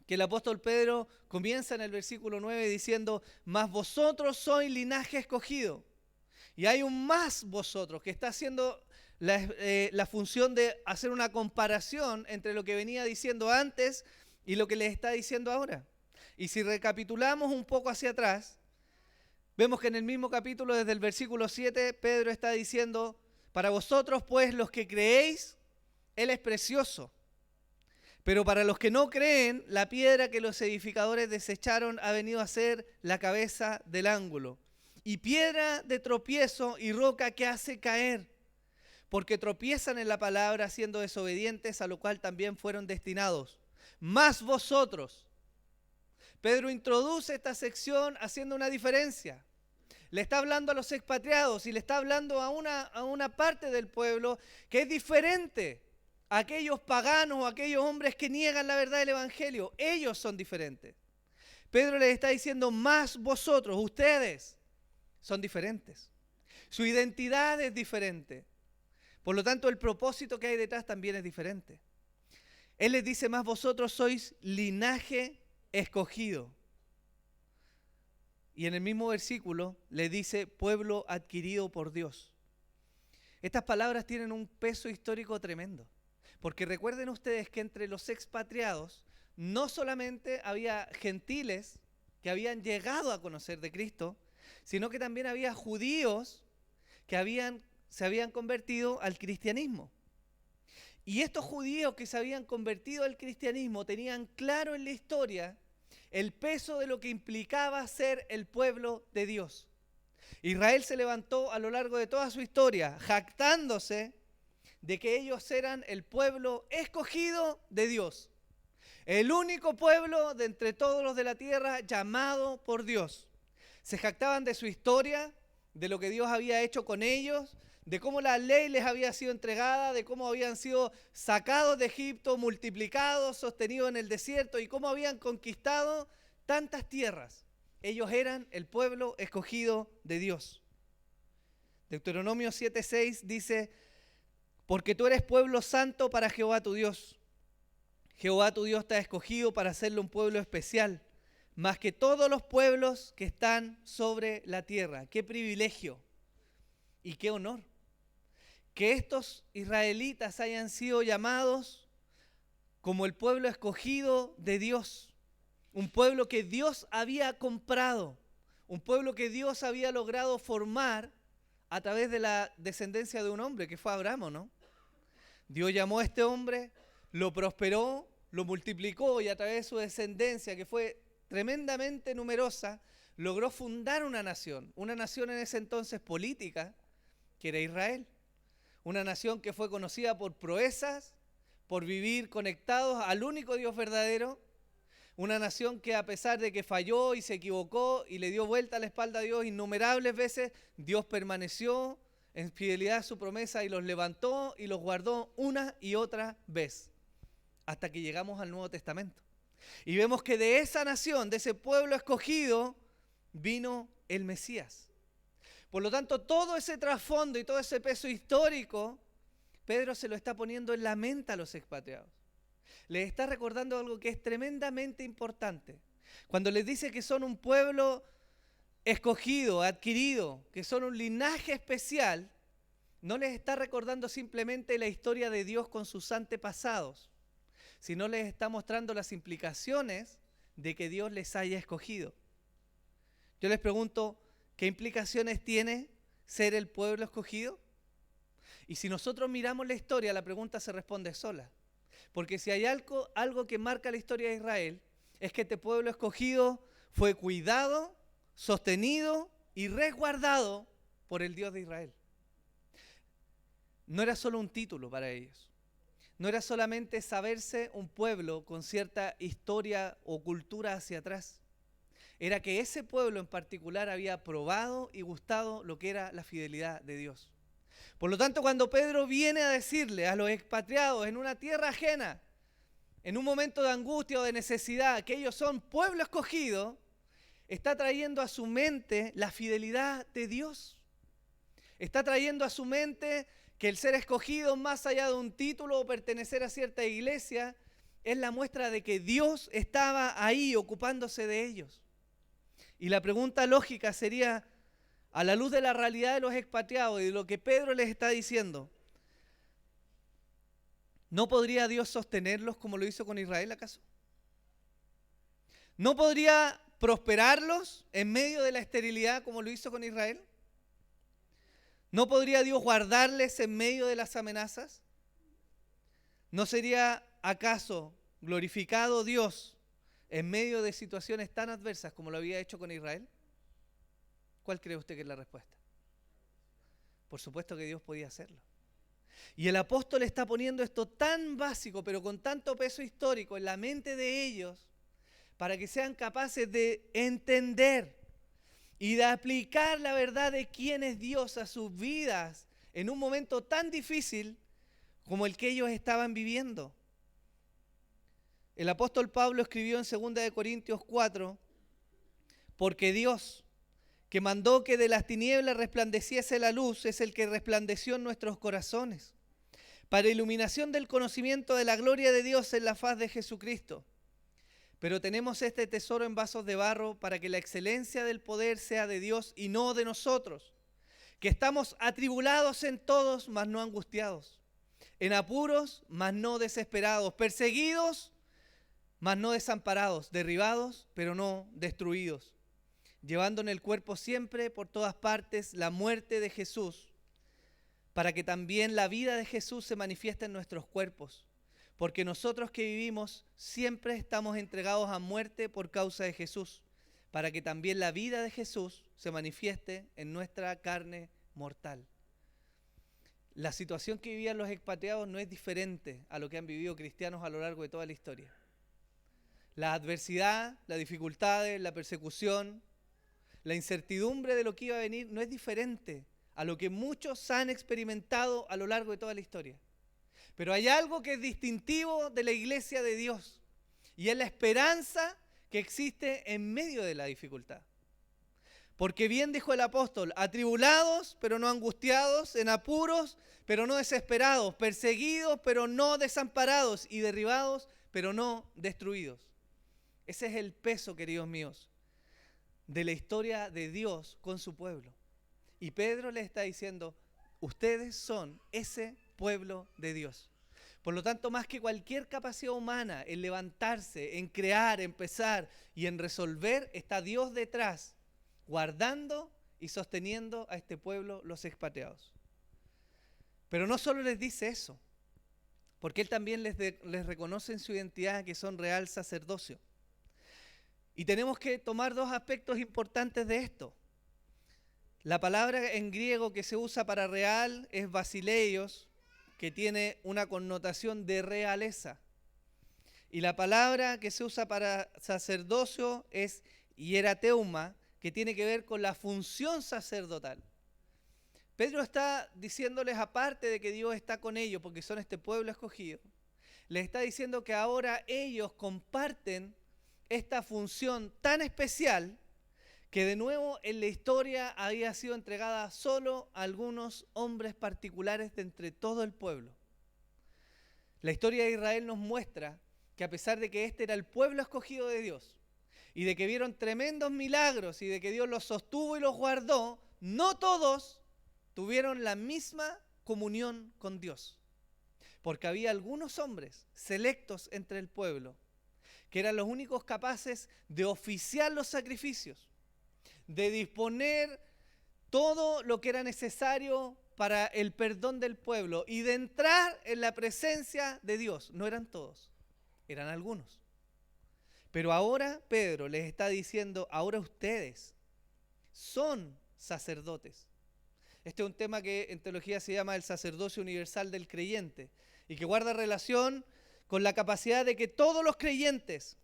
que el apóstol Pedro comienza en el versículo 9 diciendo, mas vosotros sois linaje escogido. Y hay un más vosotros que está haciendo la función de hacer una comparación entre lo que venía diciendo antes y lo que les está diciendo ahora. Y si recapitulamos un poco hacia atrás, vemos que en el mismo capítulo, desde el versículo 7, Pedro está diciendo, para vosotros pues los que creéis, Él es precioso. Pero para los que no creen, la piedra que los edificadores desecharon ha venido a ser la cabeza del ángulo. Y piedra de tropiezo y roca que hace caer, porque tropiezan en la palabra siendo desobedientes, a lo cual también fueron destinados. Más vosotros. Pedro introduce esta sección haciendo una diferencia. Le está hablando a los expatriados y le está hablando a una parte del pueblo que es diferente a aquellos paganos o aquellos hombres que niegan la verdad del evangelio. Ellos son diferentes. Pedro les está diciendo, más vosotros, ustedes son diferentes. Su identidad es diferente. Por lo tanto, el propósito que hay detrás también es diferente. Él les dice, más vosotros sois linaje escogido. Y en el mismo versículo le dice, pueblo adquirido por Dios. Estas palabras tienen un peso histórico tremendo. Porque recuerden ustedes que entre los expatriados no solamente había gentiles que habían llegado a conocer de Cristo, sino que también había judíos que se habían convertido al cristianismo. Y estos judíos que se habían convertido al cristianismo tenían claro en la historia el peso de lo que implicaba ser el pueblo de Dios. Israel se levantó a lo largo de toda su historia, jactándose de que ellos eran el pueblo escogido de Dios. El único pueblo de entre todos los de la tierra llamado por Dios. Se jactaban de su historia, de lo que Dios había hecho con ellos, de cómo la ley les había sido entregada, de cómo habían sido sacados de Egipto, multiplicados, sostenidos en el desierto y cómo habían conquistado tantas tierras. Ellos eran el pueblo escogido de Dios. Deuteronomio 7:6 dice, porque tú eres pueblo santo para Jehová tu Dios. Jehová tu Dios te ha escogido para hacerle un pueblo especial, más que todos los pueblos que están sobre la tierra. ¡Qué privilegio y qué honor! Que estos israelitas hayan sido llamados como el pueblo escogido de Dios. Un pueblo que Dios había comprado. Un pueblo que Dios había logrado formar a través de la descendencia de un hombre, que fue Abraham, ¿no? Dios llamó a este hombre, lo prosperó, lo multiplicó y a través de su descendencia, que fue tremendamente numerosa, logró fundar una nación en ese entonces política, que era Israel. Una nación que fue conocida por proezas, por vivir conectados al único Dios verdadero. Una nación que a pesar de que falló y se equivocó y le dio vuelta a la espalda a Dios innumerables veces, Dios permaneció en fidelidad a su promesa y los levantó y los guardó una y otra vez, hasta que llegamos al Nuevo Testamento. Y vemos que de esa nación, de ese pueblo escogido, vino el Mesías. Por lo tanto, todo ese trasfondo y todo ese peso histórico, Pedro se lo está poniendo en la mente a los expatriados. Les está recordando algo que es tremendamente importante. Cuando les dice que son un pueblo escogido, adquirido, que son un linaje especial, no les está recordando simplemente la historia de Dios con sus antepasados, sino les está mostrando las implicaciones de que Dios les haya escogido. Yo les pregunto, ¿qué implicaciones tiene ser el pueblo escogido? Y si nosotros miramos la historia, la pregunta se responde sola. Porque si hay algo que marca la historia de Israel, es que este pueblo escogido fue cuidado, sostenido y resguardado por el Dios de Israel. No era solo un título para ellos. No era solamente saberse un pueblo con cierta historia o cultura hacia atrás. Era que ese pueblo en particular había probado y gustado lo que era la fidelidad de Dios. Por lo tanto, cuando Pedro viene a decirle a los expatriados en una tierra ajena, en un momento de angustia o de necesidad, que ellos son pueblo escogido, está trayendo a su mente la fidelidad de Dios. Está trayendo a su mente que el ser escogido, más allá de un título o pertenecer a cierta iglesia, es la muestra de que Dios estaba ahí ocupándose de ellos. Y la pregunta lógica sería, a la luz de la realidad de los expatriados y de lo que Pedro les está diciendo, ¿no podría Dios sostenerlos como lo hizo con Israel acaso? ¿No podría prosperarlos en medio de la esterilidad como lo hizo con Israel? ¿No podría Dios guardarles en medio de las amenazas? ¿No sería acaso glorificado Dios en medio de situaciones tan adversas como lo había hecho con Israel? ¿Cuál cree usted que es la respuesta? Por supuesto que Dios podía hacerlo. Y el apóstol está poniendo esto tan básico, pero con tanto peso histórico en la mente de ellos, para que sean capaces de entender y de aplicar la verdad de quién es Dios a sus vidas en un momento tan difícil como el que ellos estaban viviendo. El apóstol Pablo escribió en 2 Corintios 4, porque Dios, que mandó que de las tinieblas resplandeciese la luz, es el que resplandeció en nuestros corazones, para iluminación del conocimiento de la gloria de Dios en la faz de Jesucristo. Pero tenemos este tesoro en vasos de barro para que la excelencia del poder sea de Dios y no de nosotros, que estamos atribulados en todos, mas no angustiados, en apuros, mas no desesperados, perseguidos, mas no desamparados, derribados, pero no destruidos, llevando en el cuerpo siempre por todas partes la muerte de Jesús, para que también la vida de Jesús se manifieste en nuestros cuerpos. Porque nosotros que vivimos siempre estamos entregados a muerte por causa de Jesús, para que también la vida de Jesús se manifieste en nuestra carne mortal. La situación que vivían los expatriados no es diferente a lo que han vivido cristianos a lo largo de toda la historia. La adversidad, las dificultades, la persecución, la incertidumbre de lo que iba a venir no es diferente a lo que muchos han experimentado a lo largo de toda la historia. Pero hay algo que es distintivo de la iglesia de Dios, y es la esperanza que existe en medio de la dificultad. Porque bien dijo el apóstol, atribulados pero no angustiados, en apuros pero no desesperados, perseguidos pero no desamparados, y derribados pero no destruidos. Ese es el peso, queridos míos, de la historia de Dios con su pueblo. Y Pedro le está diciendo, ustedes son ese pueblo de Dios. Por lo tanto, más que cualquier capacidad humana en levantarse, en crear, empezar y en resolver, está Dios detrás, guardando y sosteniendo a este pueblo, los expatriados. Pero no solo les dice eso, porque Él también les reconoce en su identidad que son real sacerdocio. Y tenemos que tomar dos aspectos importantes de esto. La palabra en griego que se usa para real es basileios, que tiene una connotación de realeza. Y la palabra que se usa para sacerdocio es hierateuma, que tiene que ver con la función sacerdotal. Pedro está diciéndoles, aparte de que Dios está con ellos, porque son este pueblo escogido, les está diciendo que ahora ellos comparten esta función tan especial que de nuevo en la historia había sido entregada solo a algunos hombres particulares de entre todo el pueblo. La historia de Israel nos muestra que a pesar de que este era el pueblo escogido de Dios y de que vieron tremendos milagros y de que Dios los sostuvo y los guardó, no todos tuvieron la misma comunión con Dios. Porque había algunos hombres selectos entre el pueblo que eran los únicos capaces de oficiar los sacrificios, de disponer todo lo que era necesario para el perdón del pueblo y de entrar en la presencia de Dios. No eran todos, eran algunos. Pero ahora Pedro les está diciendo, ahora ustedes son sacerdotes. Este es un tema que en teología se llama el sacerdocio universal del creyente y que guarda relación con la capacidad de que todos los creyentes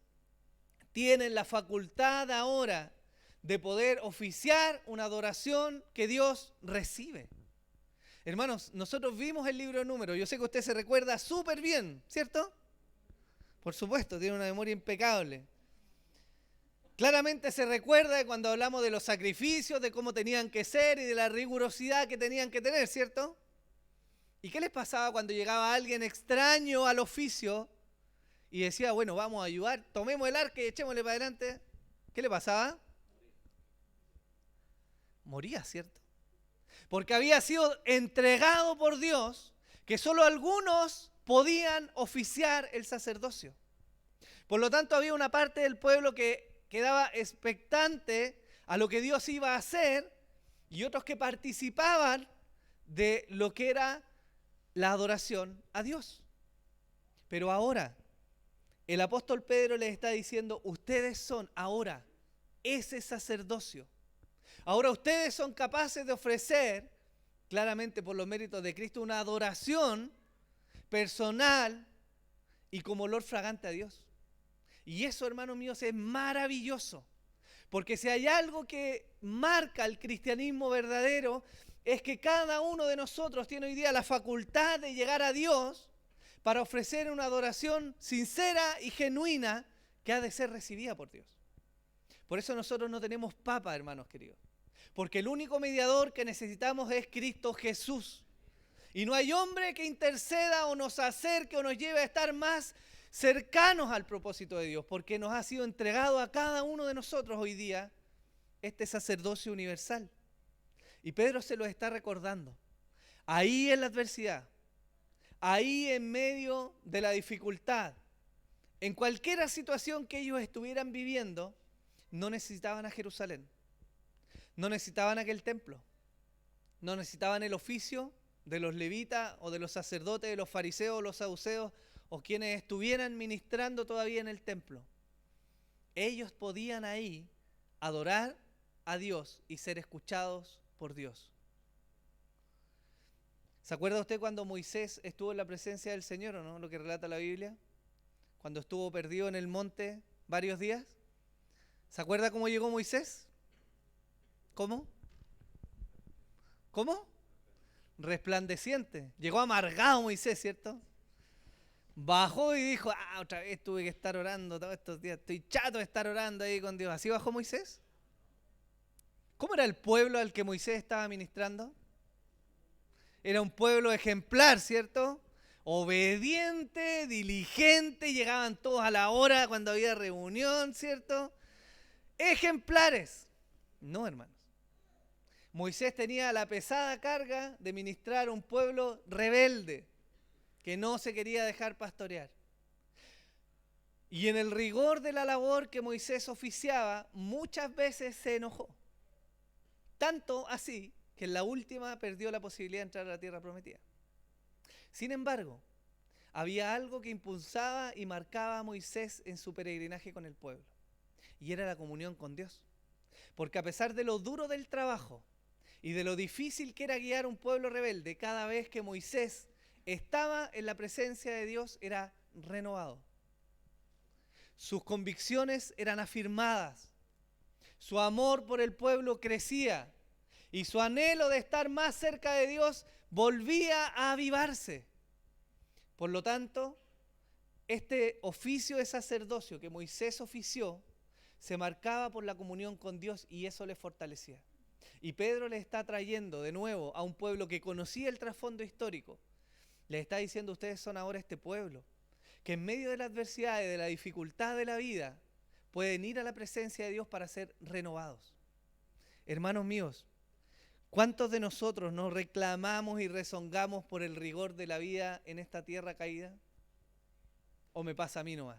tienen la facultad ahora de poder oficiar una adoración que Dios recibe. Hermanos, nosotros vimos el libro de Números, yo sé que usted se recuerda súper bien, ¿cierto? Por supuesto, tiene una memoria impecable. Claramente se recuerda de cuando hablamos de los sacrificios, de cómo tenían que ser y de la rigurosidad que tenían que tener, ¿cierto? ¿Y qué les pasaba cuando llegaba alguien extraño al oficio y decía, bueno, vamos a ayudar, tomemos el arca y echémosle para adelante? ¿Qué le pasaba? Moría, ¿cierto? Porque había sido entregado por Dios que solo algunos podían oficiar el sacerdocio. Por lo tanto, había una parte del pueblo que quedaba expectante a lo que Dios iba a hacer y otros que participaban de lo que era la adoración a Dios. Pero ahora, el apóstol Pedro les está diciendo, ustedes son ahora ese sacerdocio. Ahora ustedes son capaces de ofrecer, claramente por los méritos de Cristo, una adoración personal y como olor fragante a Dios. Y eso, hermanos míos, es maravilloso. Porque si hay algo que marca el cristianismo verdadero, es que cada uno de nosotros tiene hoy día la facultad de llegar a Dios para ofrecer una adoración sincera y genuina que ha de ser recibida por Dios. Por eso nosotros no tenemos papa, hermanos queridos. Porque el único mediador que necesitamos es Cristo Jesús. Y no hay hombre que interceda o nos acerque o nos lleve a estar más cercanos al propósito de Dios, porque nos ha sido entregado a cada uno de nosotros hoy día este sacerdocio universal. Y Pedro se lo está recordando. Ahí en la adversidad, ahí en medio de la dificultad, en cualquier situación que ellos estuvieran viviendo, no necesitaban a Jerusalén. No necesitaban aquel templo, no necesitaban el oficio de los levitas o de los sacerdotes, de los fariseos o los saduceos o quienes estuvieran ministrando todavía en el templo. Ellos podían ahí adorar a Dios y ser escuchados por Dios. ¿Se acuerda usted cuando Moisés estuvo en la presencia del Señor o no? Lo que relata la Biblia, cuando estuvo perdido en el monte varios días. ¿Se acuerda cómo llegó Moisés? ¿Cómo? ¿Cómo? Resplandeciente. Llegó amargado Moisés, ¿cierto? Bajó y dijo, otra vez tuve que estar orando todos estos días. Estoy chato de estar orando ahí con Dios. ¿Así bajó Moisés? ¿Cómo era el pueblo al que Moisés estaba ministrando? Era un pueblo ejemplar, ¿cierto? Obediente, diligente, llegaban todos a la hora cuando había reunión, ¿cierto? Ejemplares. No, hermanos. Moisés tenía la pesada carga de ministrar a un pueblo rebelde que no se quería dejar pastorear. Y en el rigor de la labor que Moisés oficiaba, muchas veces se enojó. Tanto así que en la última perdió la posibilidad de entrar a la tierra prometida. Sin embargo, había algo que impulsaba y marcaba a Moisés en su peregrinaje con el pueblo. Y era la comunión con Dios. Porque a pesar de lo duro del trabajo y de lo difícil que era guiar un pueblo rebelde, cada vez que Moisés estaba en la presencia de Dios era renovado. Sus convicciones eran afirmadas. Su amor por el pueblo crecía. Y su anhelo de estar más cerca de Dios volvía a avivarse. Por lo tanto, este oficio de sacerdocio que Moisés ofició se marcaba por la comunión con Dios y eso les fortalecía. Y Pedro les está trayendo de nuevo a un pueblo que conocía el trasfondo histórico. Les está diciendo, ustedes son ahora este pueblo, que en medio de la adversidad y de la dificultad de la vida, pueden ir a la presencia de Dios para ser renovados. Hermanos míos, ¿cuántos de nosotros nos reclamamos y rezongamos por el rigor de la vida en esta tierra caída? ¿O me pasa a mí nomás?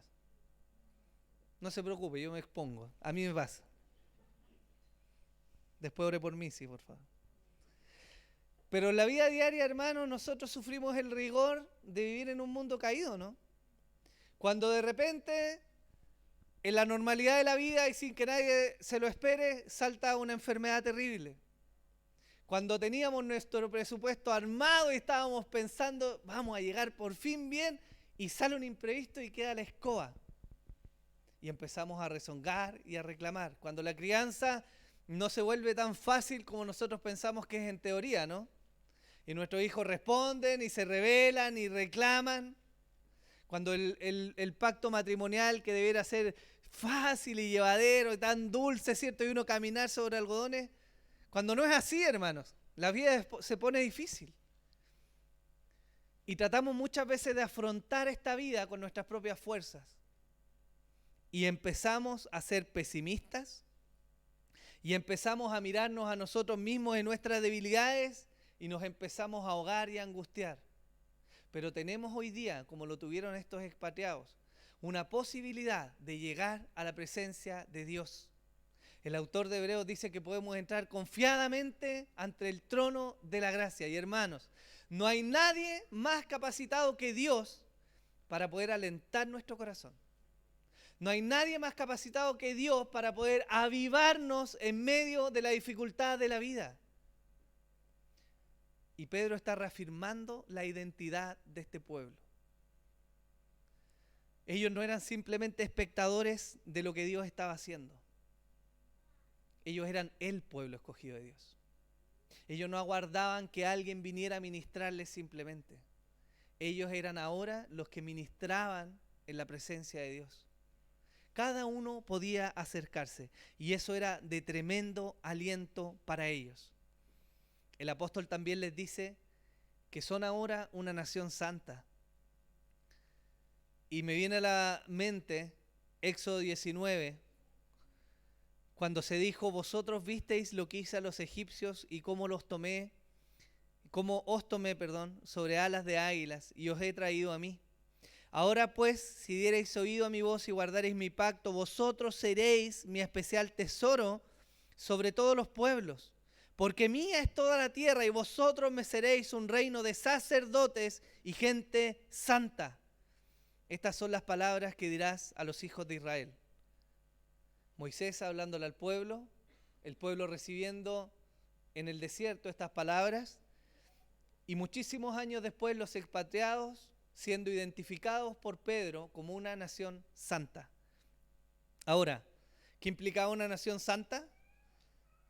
No se preocupe, yo me expongo. A mí me pasa. Después ore por mí, sí, por favor. Pero en la vida diaria, hermanos, nosotros sufrimos el rigor de vivir en un mundo caído, ¿no? Cuando de repente, en la normalidad de la vida y sin que nadie se lo espere, salta una enfermedad terrible. Cuando teníamos nuestro presupuesto armado y estábamos pensando, vamos a llegar por fin bien, y sale un imprevisto y queda la escoba. Y empezamos a rezongar y a reclamar. Cuando la crianza no se vuelve tan fácil como nosotros pensamos que es en teoría, ¿no? Y nuestros hijos responden y se rebelan y reclaman. Cuando el pacto matrimonial que debiera ser fácil y llevadero y tan dulce, ¿cierto? Y uno caminar sobre algodones. Cuando no es así, hermanos, la vida se pone difícil. Y tratamos muchas veces de afrontar esta vida con nuestras propias fuerzas. Y empezamos a ser pesimistas. Y empezamos a mirarnos a nosotros mismos en nuestras debilidades. Y nos empezamos a ahogar y a angustiar. Pero tenemos hoy día, como lo tuvieron estos expatriados, una posibilidad de llegar a la presencia de Dios. El autor de Hebreos dice que podemos entrar confiadamente ante el trono de la gracia. Y hermanos, no hay nadie más capacitado que Dios para poder alentar nuestro corazón. No hay nadie más capacitado que Dios para poder avivarnos en medio de la dificultad de la vida. Y Pedro está reafirmando la identidad de este pueblo. Ellos no eran simplemente espectadores de lo que Dios estaba haciendo. Ellos eran el pueblo escogido de Dios. Ellos no aguardaban que alguien viniera a ministrarles simplemente. Ellos eran ahora los que ministraban en la presencia de Dios. Cada uno podía acercarse y eso era de tremendo aliento para ellos. El apóstol también les dice que son ahora una nación santa. Y me viene a la mente Éxodo 19, cuando se dijo, vosotros visteis lo que hice a los egipcios y cómo os tomé, sobre alas de águilas y os he traído a mí. Ahora pues, si diereis oído a mi voz y guardareis mi pacto, vosotros seréis mi especial tesoro sobre todos los pueblos. Porque mía es toda la tierra y vosotros me seréis un reino de sacerdotes y gente santa. Estas son las palabras que dirás a los hijos de Israel. Moisés hablándole al pueblo, el pueblo recibiendo en el desierto estas palabras, y muchísimos años después los expatriados siendo identificados por Pedro como una nación santa. Ahora, ¿qué implicaba una nación santa?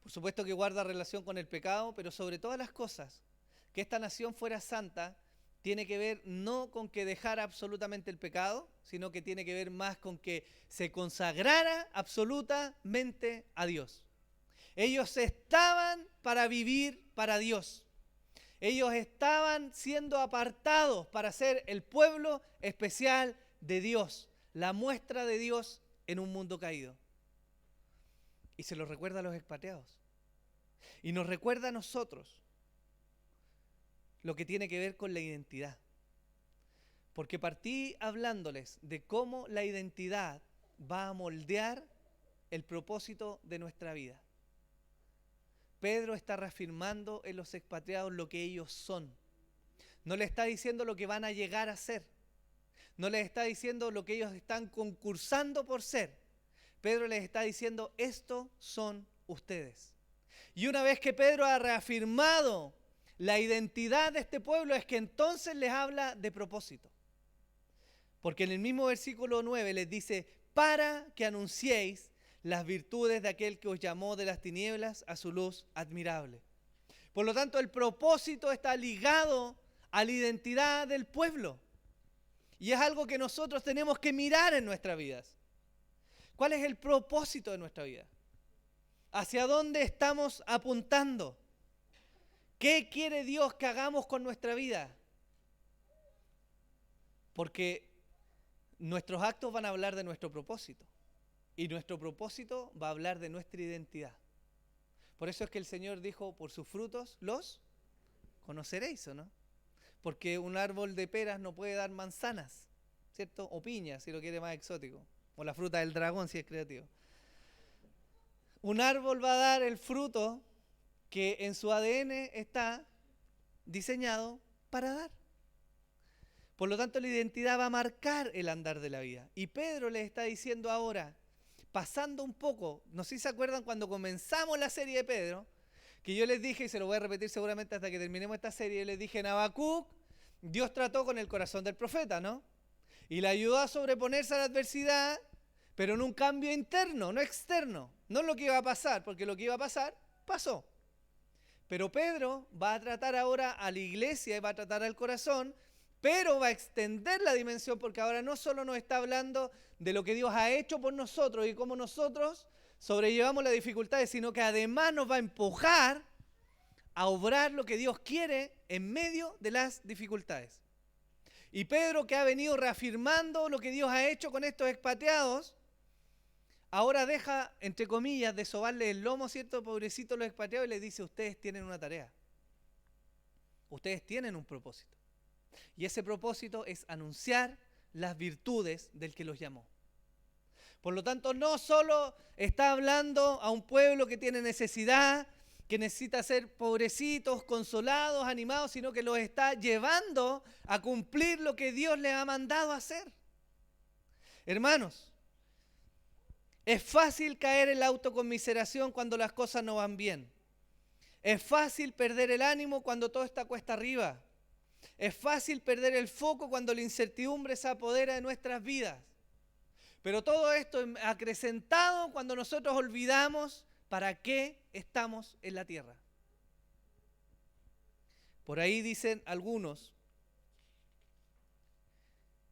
Por supuesto que guarda relación con el pecado, pero sobre todas las cosas, que esta nación fuera santa tiene que ver no con que dejara absolutamente el pecado, sino que tiene que ver más con que se consagrara absolutamente a Dios. Ellos estaban para vivir para Dios. Ellos estaban siendo apartados para ser el pueblo especial de Dios, la muestra de Dios en un mundo caído. Y se lo recuerda a los expatriados. Y nos recuerda a nosotros lo que tiene que ver con la identidad. Porque partí hablándoles de cómo la identidad va a moldear el propósito de nuestra vida. Pedro está reafirmando en los expatriados lo que ellos son. No le está diciendo lo que van a llegar a ser. No les está diciendo lo que ellos están concursando por ser. Pedro les está diciendo, estos son ustedes. Y una vez que Pedro ha reafirmado la identidad de este pueblo, es que entonces les habla de propósito. Porque en el mismo versículo 9 les dice, para que anunciéis las virtudes de aquel que os llamó de las tinieblas a su luz admirable. Por lo tanto, el propósito está ligado a la identidad del pueblo. Y es algo que nosotros tenemos que mirar en nuestras vidas. ¿Cuál es el propósito de nuestra vida? ¿Hacia dónde estamos apuntando? ¿Qué quiere Dios que hagamos con nuestra vida? Porque nuestros actos van a hablar de nuestro propósito. Y nuestro propósito va a hablar de nuestra identidad. Por eso es que el Señor dijo, por sus frutos los conoceréis, ¿o no? Porque un árbol de peras no puede dar manzanas, ¿cierto? O piñas, si lo quiere más exótico. O la fruta del dragón, si es creativo. Un árbol va a dar el fruto que en su ADN está diseñado para dar. Por lo tanto, la identidad va a marcar el andar de la vida. Y Pedro les está diciendo ahora, pasando un poco, no sé si se acuerdan cuando comenzamos la serie de Pedro, que yo les dije, y se lo voy a repetir seguramente hasta que terminemos esta serie, les dije en Habacuc, Dios trató con el corazón del profeta, ¿no? Y le ayudó a sobreponerse a la adversidad, pero en un cambio interno, no externo. No es lo que iba a pasar, porque lo que iba a pasar, pasó. Pero Pedro va a tratar ahora a la iglesia y va a tratar al corazón, pero va a extender la dimensión porque ahora no solo nos está hablando de lo que Dios ha hecho por nosotros y cómo nosotros sobrellevamos las dificultades, sino que además nos va a empujar a obrar lo que Dios quiere en medio de las dificultades. Y Pedro, que ha venido reafirmando lo que Dios ha hecho con estos expatriados, ahora deja, entre comillas, de sobarle el lomo, ¿cierto? Pobrecito los expatriados, y les dice, ustedes tienen una tarea. Ustedes tienen un propósito. Y ese propósito es anunciar las virtudes del que los llamó. Por lo tanto, no solo está hablando a un pueblo que tiene necesidad, que necesita ser pobrecitos, consolados, animados, sino que los está llevando a cumplir lo que Dios les ha mandado a hacer. Hermanos, es fácil caer en la autoconmiseración cuando las cosas no van bien. Es fácil perder el ánimo cuando todo está cuesta arriba. Es fácil perder el foco cuando la incertidumbre se apodera de nuestras vidas. Pero todo esto es acrecentado cuando nosotros olvidamos para qué estamos en la tierra. Por ahí dicen algunos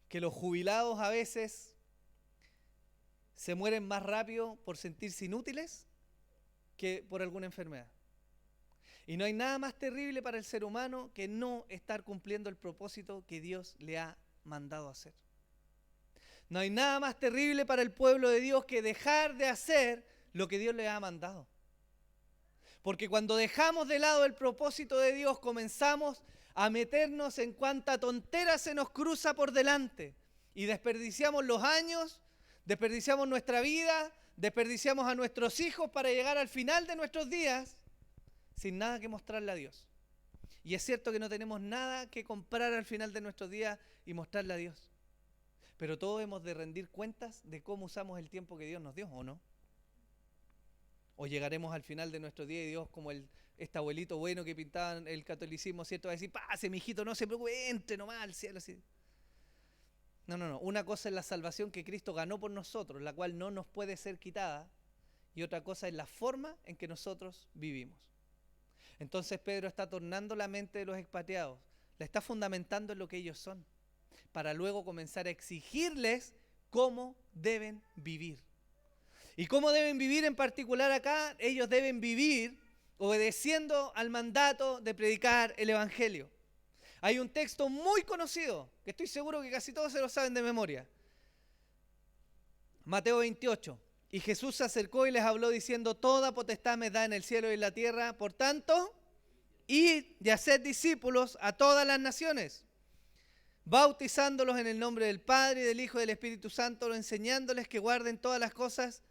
que los jubilados a veces se mueren más rápido por sentirse inútiles que por alguna enfermedad. Y no hay nada más terrible para el ser humano que no estar cumpliendo el propósito que Dios le ha mandado hacer. No hay nada más terrible para el pueblo de Dios que dejar de hacer lo que Dios le ha mandado. Porque cuando dejamos de lado el propósito de Dios, comenzamos a meternos en cuanta tontera se nos cruza por delante. Y desperdiciamos los años, desperdiciamos nuestra vida, desperdiciamos a nuestros hijos para llegar al final de nuestros días sin nada que mostrarle a Dios. Y es cierto que no tenemos nada que comprar al final de nuestros días y mostrarle a Dios. Pero todos hemos de rendir cuentas de cómo usamos el tiempo que Dios nos dio, ¿o no? O llegaremos al final de nuestro día y Dios, como este abuelito bueno que pintaba el catolicismo, ¿cierto? Va a decir, pase, mijito, no se preocupe, entre nomás al cielo. Así. No. Una cosa es la salvación que Cristo ganó por nosotros, la cual no nos puede ser quitada. Y otra cosa es la forma en que nosotros vivimos. Entonces Pedro está tornando la mente de los expatriados, la está fundamentando en lo que ellos son, para luego comenzar a exigirles cómo deben vivir. ¿Y cómo deben vivir en particular acá? Ellos deben vivir obedeciendo al mandato de predicar el Evangelio. Hay un texto muy conocido, que estoy seguro que casi todos se lo saben de memoria. Mateo 28. Y Jesús se acercó y les habló diciendo, toda potestad me da en el cielo y en la tierra, por tanto, id y haced discípulos a todas las naciones, bautizándolos en el nombre del Padre, y del Hijo y del Espíritu Santo, enseñándoles que guarden todas las cosas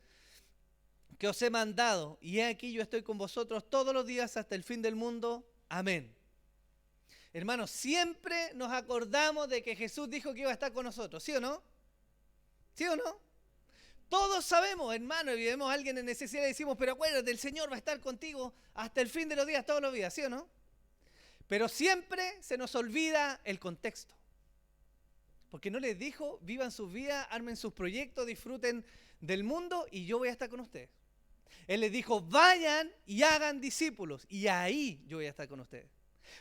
que os he mandado. Y he aquí yo estoy con vosotros todos los días hasta el fin del mundo. Amén. Hermanos, siempre nos acordamos de que Jesús dijo que iba a estar con nosotros, ¿sí o no? ¿Sí o no? Todos sabemos, hermano, y vemos a alguien en necesidad y decimos, pero acuérdate, el Señor va a estar contigo hasta el fin de los días, todos los días, ¿sí o no? Pero siempre se nos olvida el contexto. Porque no les dijo, vivan sus vidas, armen sus proyectos, disfruten del mundo y yo voy a estar con ustedes. Él les dijo, vayan y hagan discípulos y ahí yo voy a estar con ustedes.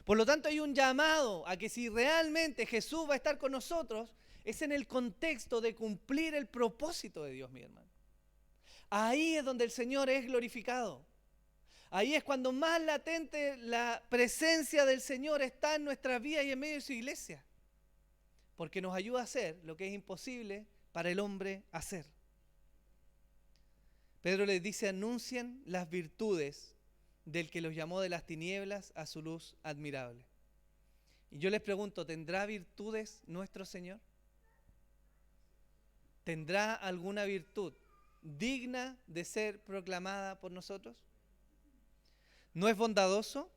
Por lo tanto, hay un llamado a que si realmente Jesús va a estar con nosotros, es en el contexto de cumplir el propósito de Dios, mi hermano. Ahí es donde el Señor es glorificado. Ahí es cuando más latente la presencia del Señor está en nuestras vidas y en medio de su iglesia. Porque nos ayuda a hacer lo que es imposible para el hombre hacer. Pedro les dice, anuncien las virtudes del que los llamó de las tinieblas a su luz admirable. Y yo les pregunto, ¿tendrá virtudes nuestro Señor? ¿Tendrá alguna virtud digna de ser proclamada por nosotros? ¿No es bondadoso?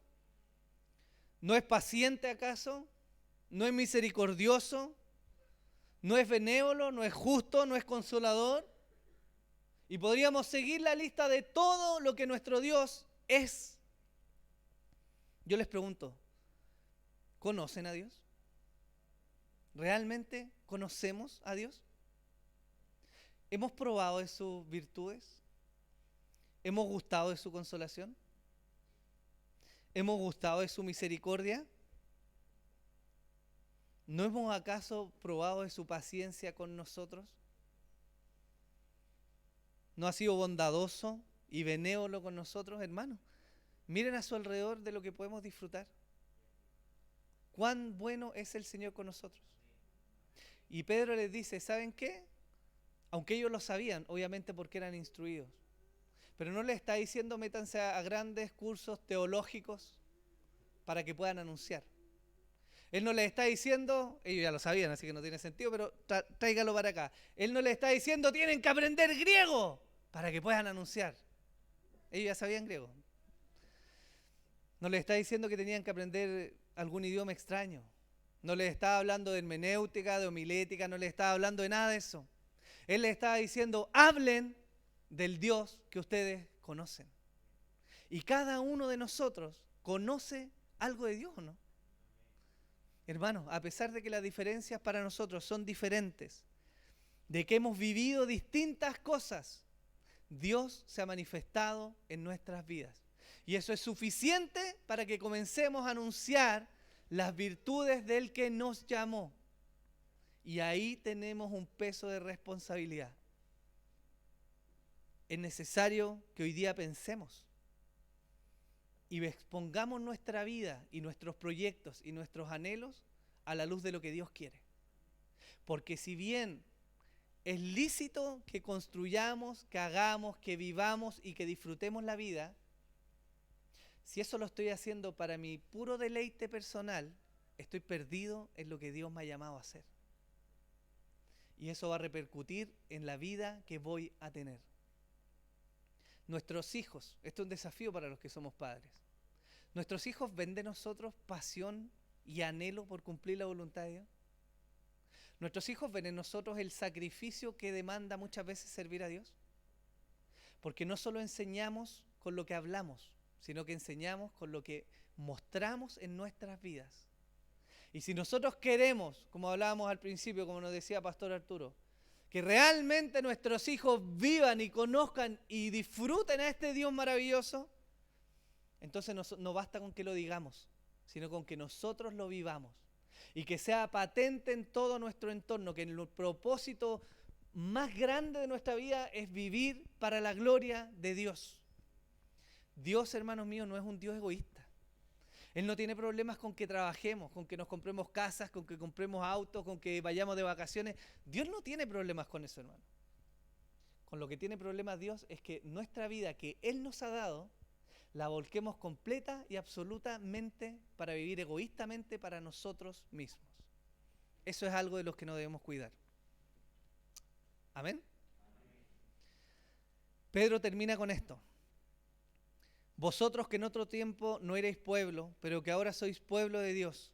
¿No es paciente acaso? ¿No es misericordioso? ¿No es benévolo? ¿No es justo? ¿No es consolador? Y podríamos seguir la lista de todo lo que nuestro Dios es. Yo les pregunto, ¿conocen a Dios? ¿Realmente conocemos a Dios? ¿Hemos probado de sus virtudes? ¿Hemos gustado de su consolación? ¿Hemos gustado de su misericordia? ¿No hemos acaso probado de su paciencia con nosotros? ¿No ha sido bondadoso y benévolo con nosotros, hermanos? Miren a su alrededor de lo que podemos disfrutar. Cuán bueno es el Señor con nosotros. Y Pedro les dice, ¿saben qué? Aunque ellos lo sabían, obviamente porque eran instruidos. Pero no les está diciendo métanse a grandes cursos teológicos para que puedan anunciar. Él no les está diciendo, ellos ya lo sabían, así que no tiene sentido, pero tráigalo para acá. Él no les está diciendo, tienen que aprender griego para que puedan anunciar. Ellos ya sabían griego. No les está diciendo que tenían que aprender algún idioma extraño. No les está hablando de hermenéutica, de homilética, no les está hablando de nada de eso. Él les está diciendo, hablen del Dios que ustedes conocen. Y cada uno de nosotros conoce algo de Dios, ¿o no? Hermanos, a pesar de que las diferencias para nosotros son diferentes, de que hemos vivido distintas cosas, Dios se ha manifestado en nuestras vidas. Y eso es suficiente para que comencemos a anunciar las virtudes del que nos llamó. Y ahí tenemos un peso de responsabilidad. Es necesario que hoy día pensemos y expongamos nuestra vida y nuestros proyectos y nuestros anhelos a la luz de lo que Dios quiere. Porque si bien es lícito que construyamos, que hagamos, que vivamos y que disfrutemos la vida, si eso lo estoy haciendo para mi puro deleite personal, estoy perdido en lo que Dios me ha llamado a hacer. Y eso va a repercutir en la vida que voy a tener. Nuestros hijos, esto es un desafío para los que somos padres. ¿Nuestros hijos ven de nosotros pasión y anhelo por cumplir la voluntad de Dios? ¿Nuestros hijos ven en nosotros el sacrificio que demanda muchas veces servir a Dios? Porque no solo enseñamos con lo que hablamos, sino que enseñamos con lo que mostramos en nuestras vidas. Y si nosotros queremos, como hablábamos al principio, como nos decía Pastor Arturo, que realmente nuestros hijos vivan y conozcan y disfruten a este Dios maravilloso, entonces no basta con que lo digamos, sino con que nosotros lo vivamos. Y que sea patente en todo nuestro entorno, que el propósito más grande de nuestra vida es vivir para la gloria de Dios. Dios, hermanos míos, no es un Dios egoísta. Él no tiene problemas con que trabajemos, con que nos compremos casas, con que compremos autos, con que vayamos de vacaciones. Dios no tiene problemas con eso, hermano. Con lo que tiene problemas Dios es que nuestra vida que Él nos ha dado, la volquemos completa y absolutamente para vivir egoístamente para nosotros mismos. Eso es algo de los que no debemos cuidar. ¿Amén? Pedro termina con esto. Vosotros que en otro tiempo no erais pueblo, pero que ahora sois pueblo de Dios,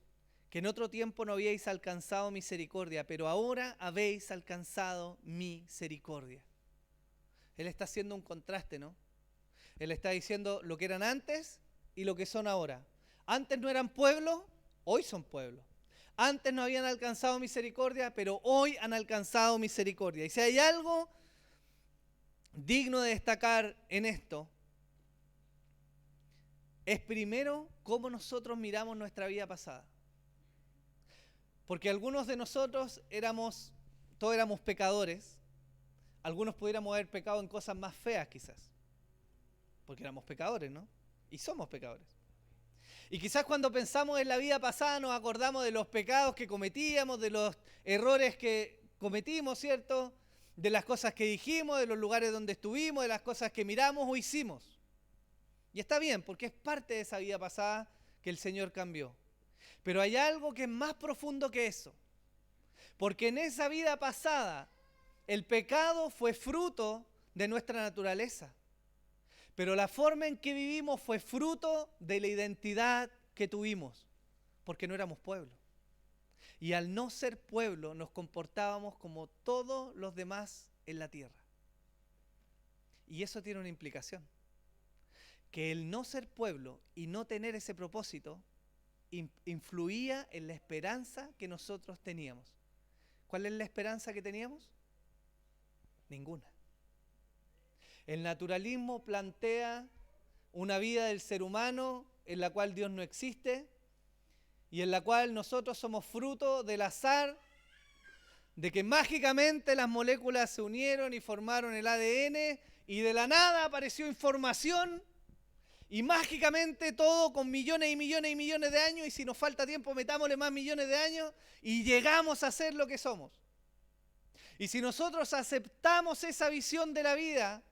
que en otro tiempo no habíais alcanzado misericordia, pero ahora habéis alcanzado misericordia. Él está haciendo un contraste, ¿no? Él está diciendo lo que eran antes y lo que son ahora. Antes no eran pueblo, hoy son pueblo. Antes no habían alcanzado misericordia, pero hoy han alcanzado misericordia. Y si hay algo digno de destacar en esto, es primero cómo nosotros miramos nuestra vida pasada. Porque algunos de nosotros todos éramos pecadores, algunos pudiéramos haber pecado en cosas más feas quizás, porque éramos pecadores, ¿no? Y somos pecadores. Y quizás cuando pensamos en la vida pasada nos acordamos de los pecados que cometíamos, de los errores que cometimos, ¿cierto? De las cosas que dijimos, de los lugares donde estuvimos, de las cosas que miramos o hicimos. Y está bien, porque es parte de esa vida pasada que el Señor cambió. Pero hay algo que es más profundo que eso. Porque en esa vida pasada, el pecado fue fruto de nuestra naturaleza. Pero la forma en que vivimos fue fruto de la identidad que tuvimos, porque no éramos pueblo. Y al no ser pueblo, nos comportábamos como todos los demás en la tierra. Y eso tiene una implicación. Que el no ser pueblo y no tener ese propósito influía en la esperanza que nosotros teníamos. ¿Cuál es la esperanza que teníamos? Ninguna. El naturalismo plantea una vida del ser humano en la cual Dios no existe y en la cual nosotros somos fruto del azar, de que mágicamente las moléculas se unieron y formaron el ADN y de la nada apareció información y mágicamente todo con millones y millones y millones de años, y si nos falta tiempo metámosle más millones de años y llegamos a ser lo que somos. Y si nosotros aceptamos esa visión de la vida,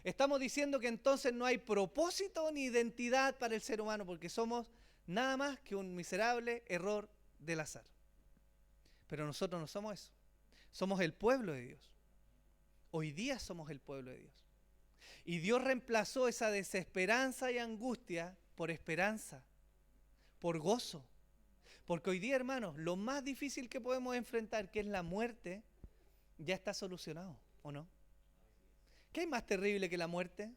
estamos diciendo que entonces no hay propósito ni identidad para el ser humano, porque somos nada más que un miserable error del azar. Pero nosotros no somos eso. Somos el pueblo de Dios. Hoy día somos el pueblo de Dios. Y Dios reemplazó esa desesperanza y angustia por esperanza, por gozo. Porque hoy día, hermanos, lo más difícil que podemos enfrentar, que es la muerte, ya está solucionado, ¿o no? ¿Qué hay más terrible que la muerte?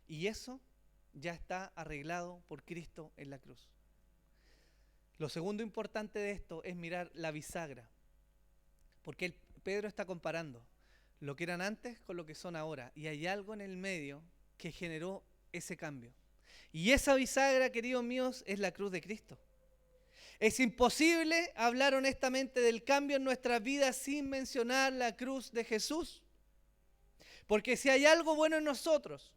Y eso ya está arreglado por Cristo en la cruz. Lo segundo importante de esto es mirar la bisagra. Porque Pedro está comparando lo que eran antes con lo que son ahora. Y hay algo en el medio que generó ese cambio. Y esa bisagra, queridos míos, es la cruz de Cristo. Es imposible hablar honestamente del cambio en nuestras vidas sin mencionar la cruz de Jesús. Porque si hay algo bueno en nosotros,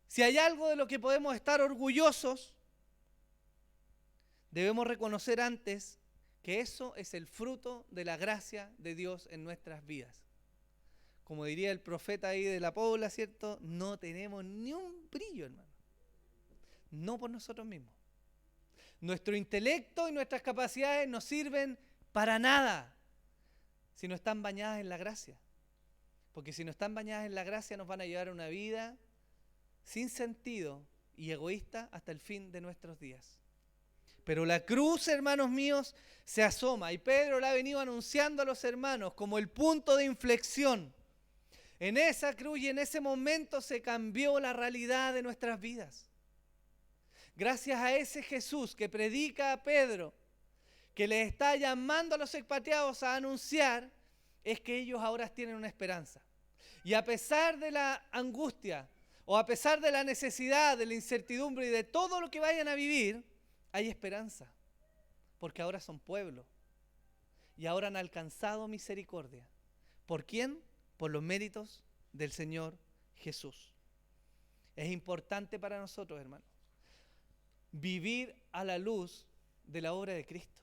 si hay algo de lo que podemos estar orgullosos, debemos reconocer antes que eso es el fruto de la gracia de Dios en nuestras vidas. Como diría el profeta ahí de la Pobla, ¿cierto? No tenemos ni un brillo, hermano. No por nosotros mismos. Nuestro intelecto y nuestras capacidades no sirven para nada si no están bañadas en la gracia. Porque si no están bañadas en la gracia nos van a llevar a una vida sin sentido y egoísta hasta el fin de nuestros días. Pero la cruz, hermanos míos, se asoma y Pedro la ha venido anunciando a los hermanos como el punto de inflexión. En esa cruz y en ese momento se cambió la realidad de nuestras vidas. Gracias a ese Jesús que predica a Pedro, que les está llamando a los expatriados a anunciar, es que ellos ahora tienen una esperanza. Y a pesar de la angustia, o a pesar de la necesidad, de la incertidumbre y de todo lo que vayan a vivir, hay esperanza. Porque ahora son pueblo. Y ahora han alcanzado misericordia. ¿Por quién? Por los méritos del Señor Jesús. Es importante para nosotros, hermanos, vivir a la luz de la obra de Cristo.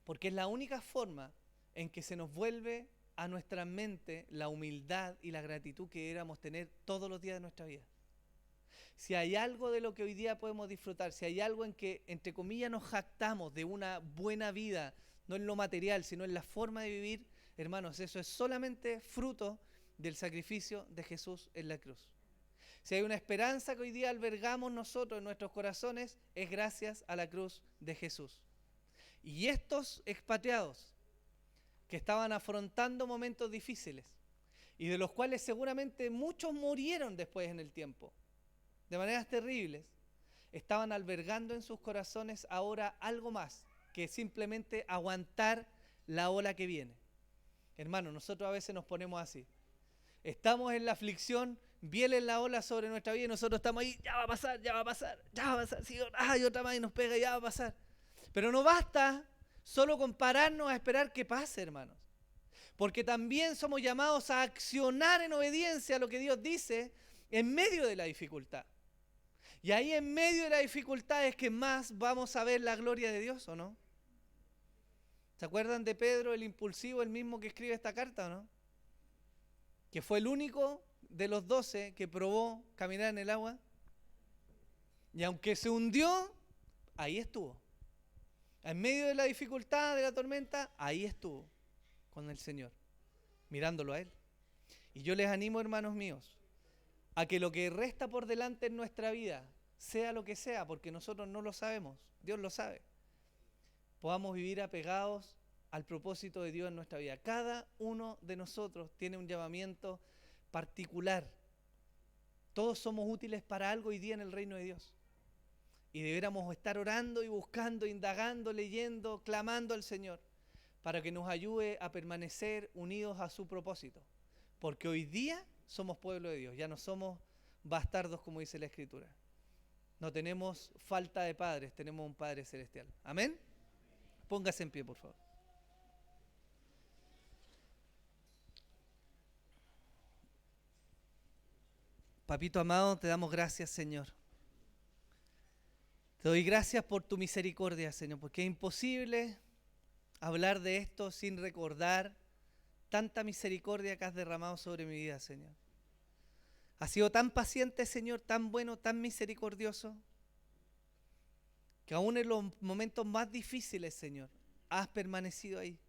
Porque es la única forma en que se nos vuelve a nuestra mente la humildad y la gratitud que deberíamos tener todos los días de nuestra vida. Si hay algo de lo que hoy día podemos disfrutar, si hay algo en que, entre comillas, nos jactamos de una buena vida, no en lo material, sino en la forma de vivir, hermanos, eso es solamente fruto del sacrificio de Jesús en la cruz. Si hay una esperanza que hoy día albergamos nosotros en nuestros corazones, es gracias a la cruz de Jesús. Y estos expatriados que estaban afrontando momentos difíciles y de los cuales seguramente muchos murieron después en el tiempo, de maneras terribles, estaban albergando en sus corazones ahora algo más que simplemente aguantar la ola que viene. Hermano, nosotros a veces nos ponemos así. Estamos en la aflicción, viene la ola sobre nuestra vida y nosotros estamos ahí, ya va a pasar, ya va a pasar, ya va a pasar, sí, hay otra más y nos pega, ya va a pasar. Pero no basta solo con pararnos a esperar que pase, hermanos. porque también somos llamados a accionar en obediencia a lo que Dios dice en medio de la dificultad. Y ahí en medio de la dificultad es que más vamos a ver la gloria de Dios, ¿o no? ¿Se acuerdan de Pedro, el impulsivo, el mismo que escribe esta carta, o no? Que fue el único de los 12 que probó caminar en el agua. Y aunque se hundió, ahí estuvo. En medio de la dificultad, de la tormenta, ahí estuvo con el Señor, mirándolo a Él. Y yo les animo, hermanos míos, a que lo que resta por delante en nuestra vida, sea lo que sea, porque nosotros no lo sabemos, Dios lo sabe, podamos vivir apegados al propósito de Dios en nuestra vida. Cada uno de nosotros tiene un llamamiento particular. Todos somos útiles para algo hoy día en el reino de Dios. Y deberíamos estar orando y buscando, indagando, leyendo, clamando al Señor para que nos ayude a permanecer unidos a su propósito. Porque hoy día somos pueblo de Dios, ya no somos bastardos como dice la Escritura. No tenemos falta de padres, tenemos un Padre celestial. ¿Amén? Póngase en pie, por favor. Papito amado, te damos gracias, Señor. Te doy gracias por tu misericordia, Señor, porque es imposible hablar de esto sin recordar tanta misericordia que has derramado sobre mi vida, Señor. Has sido tan paciente, Señor, tan bueno, tan misericordioso, que aún en los momentos más difíciles, Señor, has permanecido ahí.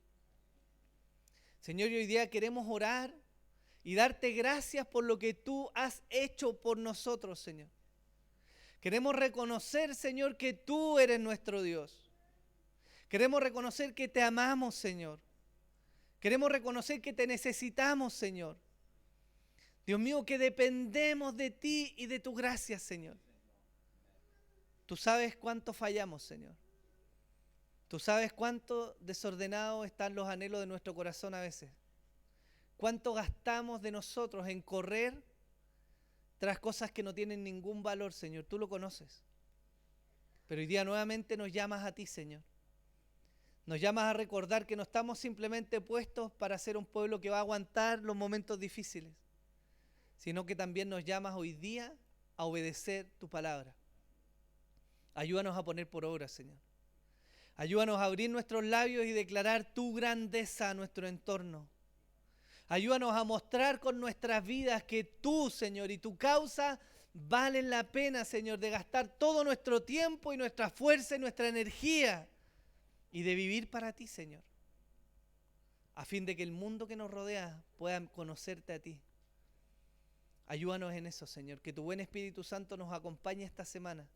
Señor, y hoy día queremos orar y darte gracias por lo que tú has hecho por nosotros, Señor. Queremos reconocer, Señor, que tú eres nuestro Dios. Queremos reconocer que te amamos, Señor. Queremos reconocer que te necesitamos, Señor. Dios mío, que dependemos de ti y de tu gracia, Señor. Tú sabes cuánto fallamos, Señor. Tú sabes cuánto desordenados están los anhelos de nuestro corazón a veces. Cuánto gastamos de nosotros en correr tras cosas que no tienen ningún valor, Señor. Tú lo conoces. Pero hoy día nuevamente nos llamas a ti, Señor. Nos llamas a recordar que no estamos simplemente puestos para ser un pueblo que va a aguantar los momentos difíciles, sino que también nos llamas hoy día a obedecer tu palabra. Ayúdanos a poner por obra, Señor. Ayúdanos a abrir nuestros labios y declarar tu grandeza a nuestro entorno. Ayúdanos a mostrar con nuestras vidas que tú, Señor, y tu causa valen la pena, Señor, de gastar todo nuestro tiempo y nuestra fuerza y nuestra energía y de vivir para ti, Señor, a fin de que el mundo que nos rodea pueda conocerte a ti. Ayúdanos en eso, Señor, que tu buen Espíritu Santo nos acompañe esta semana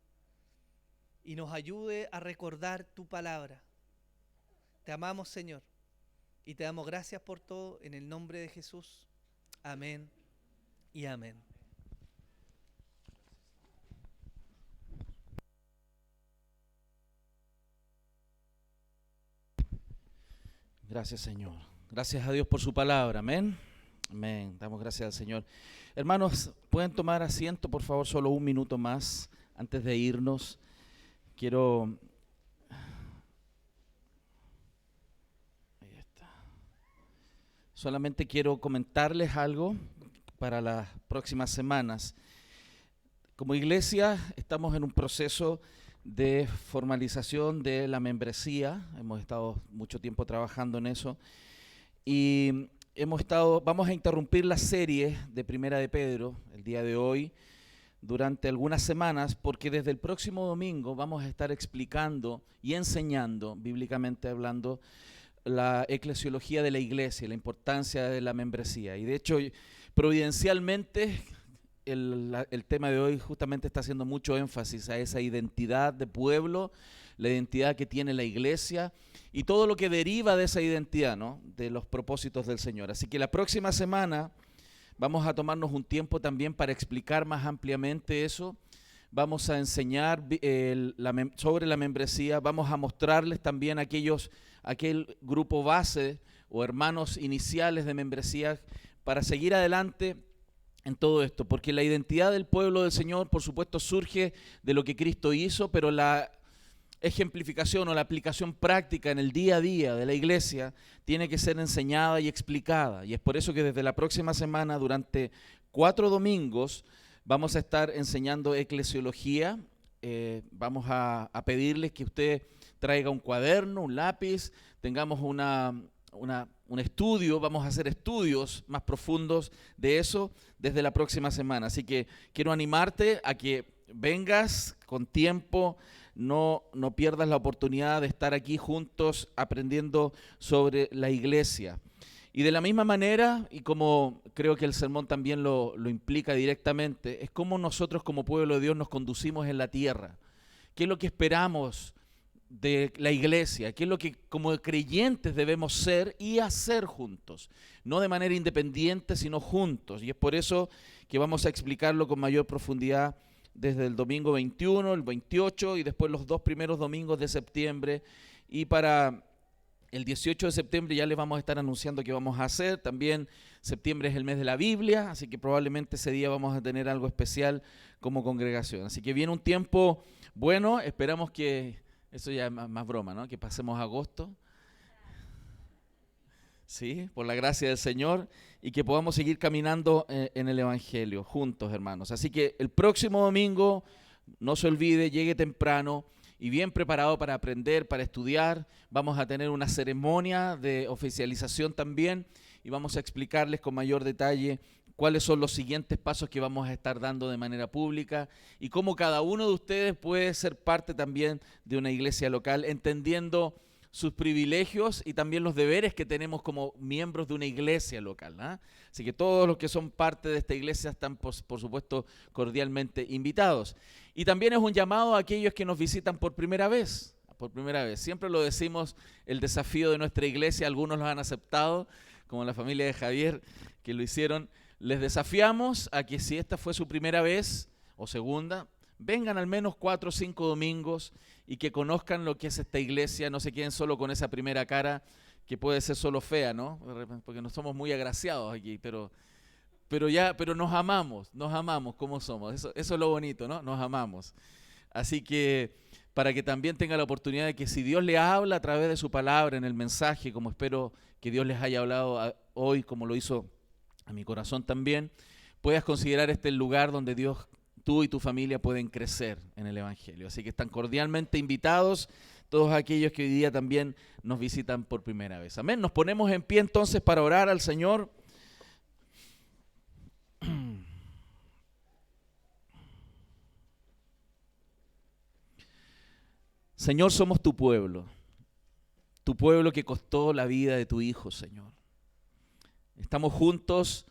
y nos ayude a recordar tu palabra. Te amamos, Señor, y te damos gracias por todo en el nombre de Jesús. Amén y amén. Gracias, Señor. Gracias a Dios por su palabra. Amén. Amén. Damos gracias al Señor. Hermanos, ¿pueden tomar asiento, por favor, solo un minuto más antes de irnos? Quiero... Ahí está. Solamente quiero comentarles algo para las próximas semanas. Como iglesia estamos en un proceso de formalización de la membresía. Hemos estado mucho tiempo trabajando en eso. Y vamos a interrumpir la serie de Primera de Pedro el día de hoy durante algunas semanas, porque desde el próximo domingo vamos a estar explicando y enseñando, bíblicamente hablando, la eclesiología de la iglesia, la importancia de la membresía. Y de hecho, providencialmente, el tema de hoy justamente está haciendo mucho énfasis a esa identidad de pueblo, la identidad que tiene la iglesia y todo lo que deriva de esa identidad, ¿no?, de los propósitos del Señor. Así que la próxima semana vamos a tomarnos un tiempo también para explicar más ampliamente eso. Vamos a enseñar sobre la membresía, vamos a mostrarles también aquel grupo base o hermanos iniciales de membresía para seguir adelante en todo esto, porque la identidad del pueblo del Señor, por supuesto, surge de lo que Cristo hizo, pero la ejemplificación o la aplicación práctica en el día a día de la iglesia tiene que ser enseñada y explicada. Y es por eso que desde la próxima semana, durante 4 domingos, vamos a estar enseñando eclesiología. Vamos a pedirles que usted traiga un cuaderno, un lápiz, tengamos un estudio, vamos a hacer estudios más profundos de eso desde la próxima semana. Así que quiero animarte a que vengas con tiempo, no pierdas la oportunidad de estar aquí juntos aprendiendo sobre la iglesia. Y de la misma manera, y como creo que el sermón también lo implica directamente, es cómo nosotros como pueblo de Dios nos conducimos en la tierra. ¿Qué es lo que esperamos de la iglesia? ¿Qué es lo que como creyentes debemos ser y hacer juntos? No de manera independiente, sino juntos. Y es por eso que vamos a explicarlo con mayor profundidad desde el domingo 21, el 28 y después los 2 primeros domingos de septiembre. Y para el 18 de septiembre ya les vamos a estar anunciando qué vamos a hacer. También septiembre es el mes de la Biblia, así que probablemente ese día vamos a tener algo especial como congregación. Así que viene un tiempo bueno, esperamos que, eso ya es más broma, ¿no? Que pasemos agosto, sí, por la gracia del Señor, y que podamos seguir caminando en el Evangelio juntos, hermanos. Así que el próximo domingo, no se olvide, llegue temprano y bien preparado para aprender, para estudiar. Vamos a tener una ceremonia de oficialización también y vamos a explicarles con mayor detalle cuáles son los siguientes pasos que vamos a estar dando de manera pública y cómo cada uno de ustedes puede ser parte también de una iglesia local, entendiendo sus privilegios y también los deberes que tenemos como miembros de una iglesia local, ¿eh? Así que todos los que son parte de esta iglesia están, por supuesto, cordialmente invitados. Y también es un llamado a aquellos que nos visitan por primera vez. Siempre lo decimos, el desafío de nuestra iglesia, algunos lo han aceptado, como la familia de Javier, que lo hicieron. Les desafiamos a que si esta fue su primera vez o segunda, vengan al menos 4 o 5 domingos y que conozcan lo que es esta iglesia, no se queden solo con esa primera cara que puede ser solo fea, ¿no? Porque no somos muy agraciados aquí, pero nos amamos como somos, eso es lo bonito, ¿no? Nos amamos. Así que para que también tenga la oportunidad de que si Dios le habla a través de su palabra en el mensaje, como espero que Dios les haya hablado hoy, como lo hizo a mi corazón también, puedas considerar este el lugar donde Dios, tú y tu familia pueden crecer en el Evangelio. Así que están cordialmente invitados todos aquellos que hoy día también nos visitan por primera vez. Amén. Nos ponemos en pie entonces para orar al Señor. Señor, somos tu pueblo que costó la vida de tu Hijo, Señor. Estamos juntos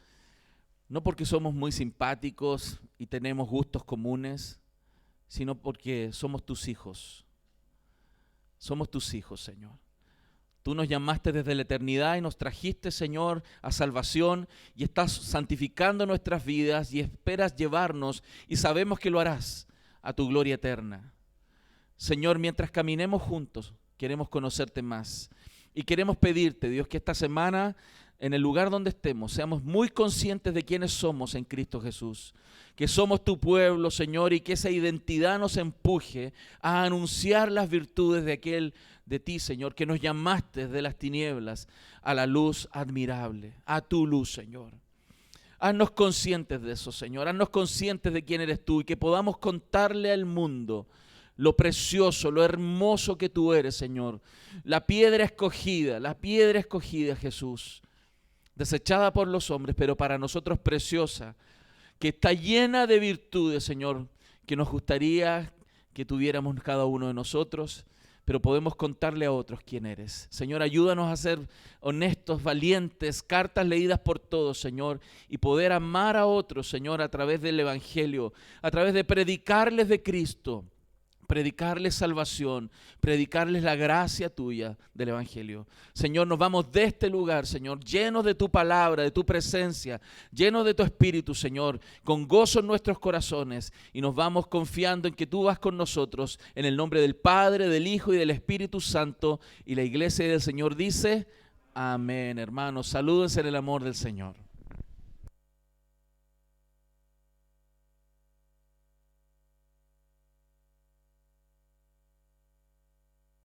no porque somos muy simpáticos y tenemos gustos comunes, sino porque somos tus hijos. Somos tus hijos, Señor. Tú nos llamaste desde la eternidad y nos trajiste, Señor, a salvación y estás santificando nuestras vidas y esperas llevarnos y sabemos que lo harás a tu gloria eterna. Señor, mientras caminemos juntos, queremos conocerte más y queremos pedirte, Dios, que esta semana en el lugar donde estemos, seamos muy conscientes de quiénes somos en Cristo Jesús, que somos tu pueblo, Señor, y que esa identidad nos empuje a anunciar las virtudes de ti, Señor, que nos llamaste de las tinieblas a la luz admirable, a tu luz, Señor. Haznos conscientes de eso, Señor, haznos conscientes de quién eres tú y que podamos contarle al mundo lo precioso, lo hermoso que tú eres, Señor. La piedra escogida, Jesús, desechada por los hombres, pero para nosotros preciosa, que está llena de virtudes, Señor, que nos gustaría que tuviéramos cada uno de nosotros, pero podemos contarle a otros quién eres. Señor, ayúdanos a ser honestos, valientes, cartas leídas por todos, Señor, y poder amar a otros, Señor, a través del Evangelio, a través de predicarles de Cristo, predicarles salvación, predicarles la gracia tuya del Evangelio. Señor, nos vamos de este lugar, Señor, llenos de tu palabra, de tu presencia, llenos de tu Espíritu, Señor, con gozo en nuestros corazones, y nos vamos confiando en que tú vas con nosotros, en el nombre del Padre, del Hijo y del Espíritu Santo, y la iglesia del Señor dice, amén. Hermanos, salúdense en el amor del Señor.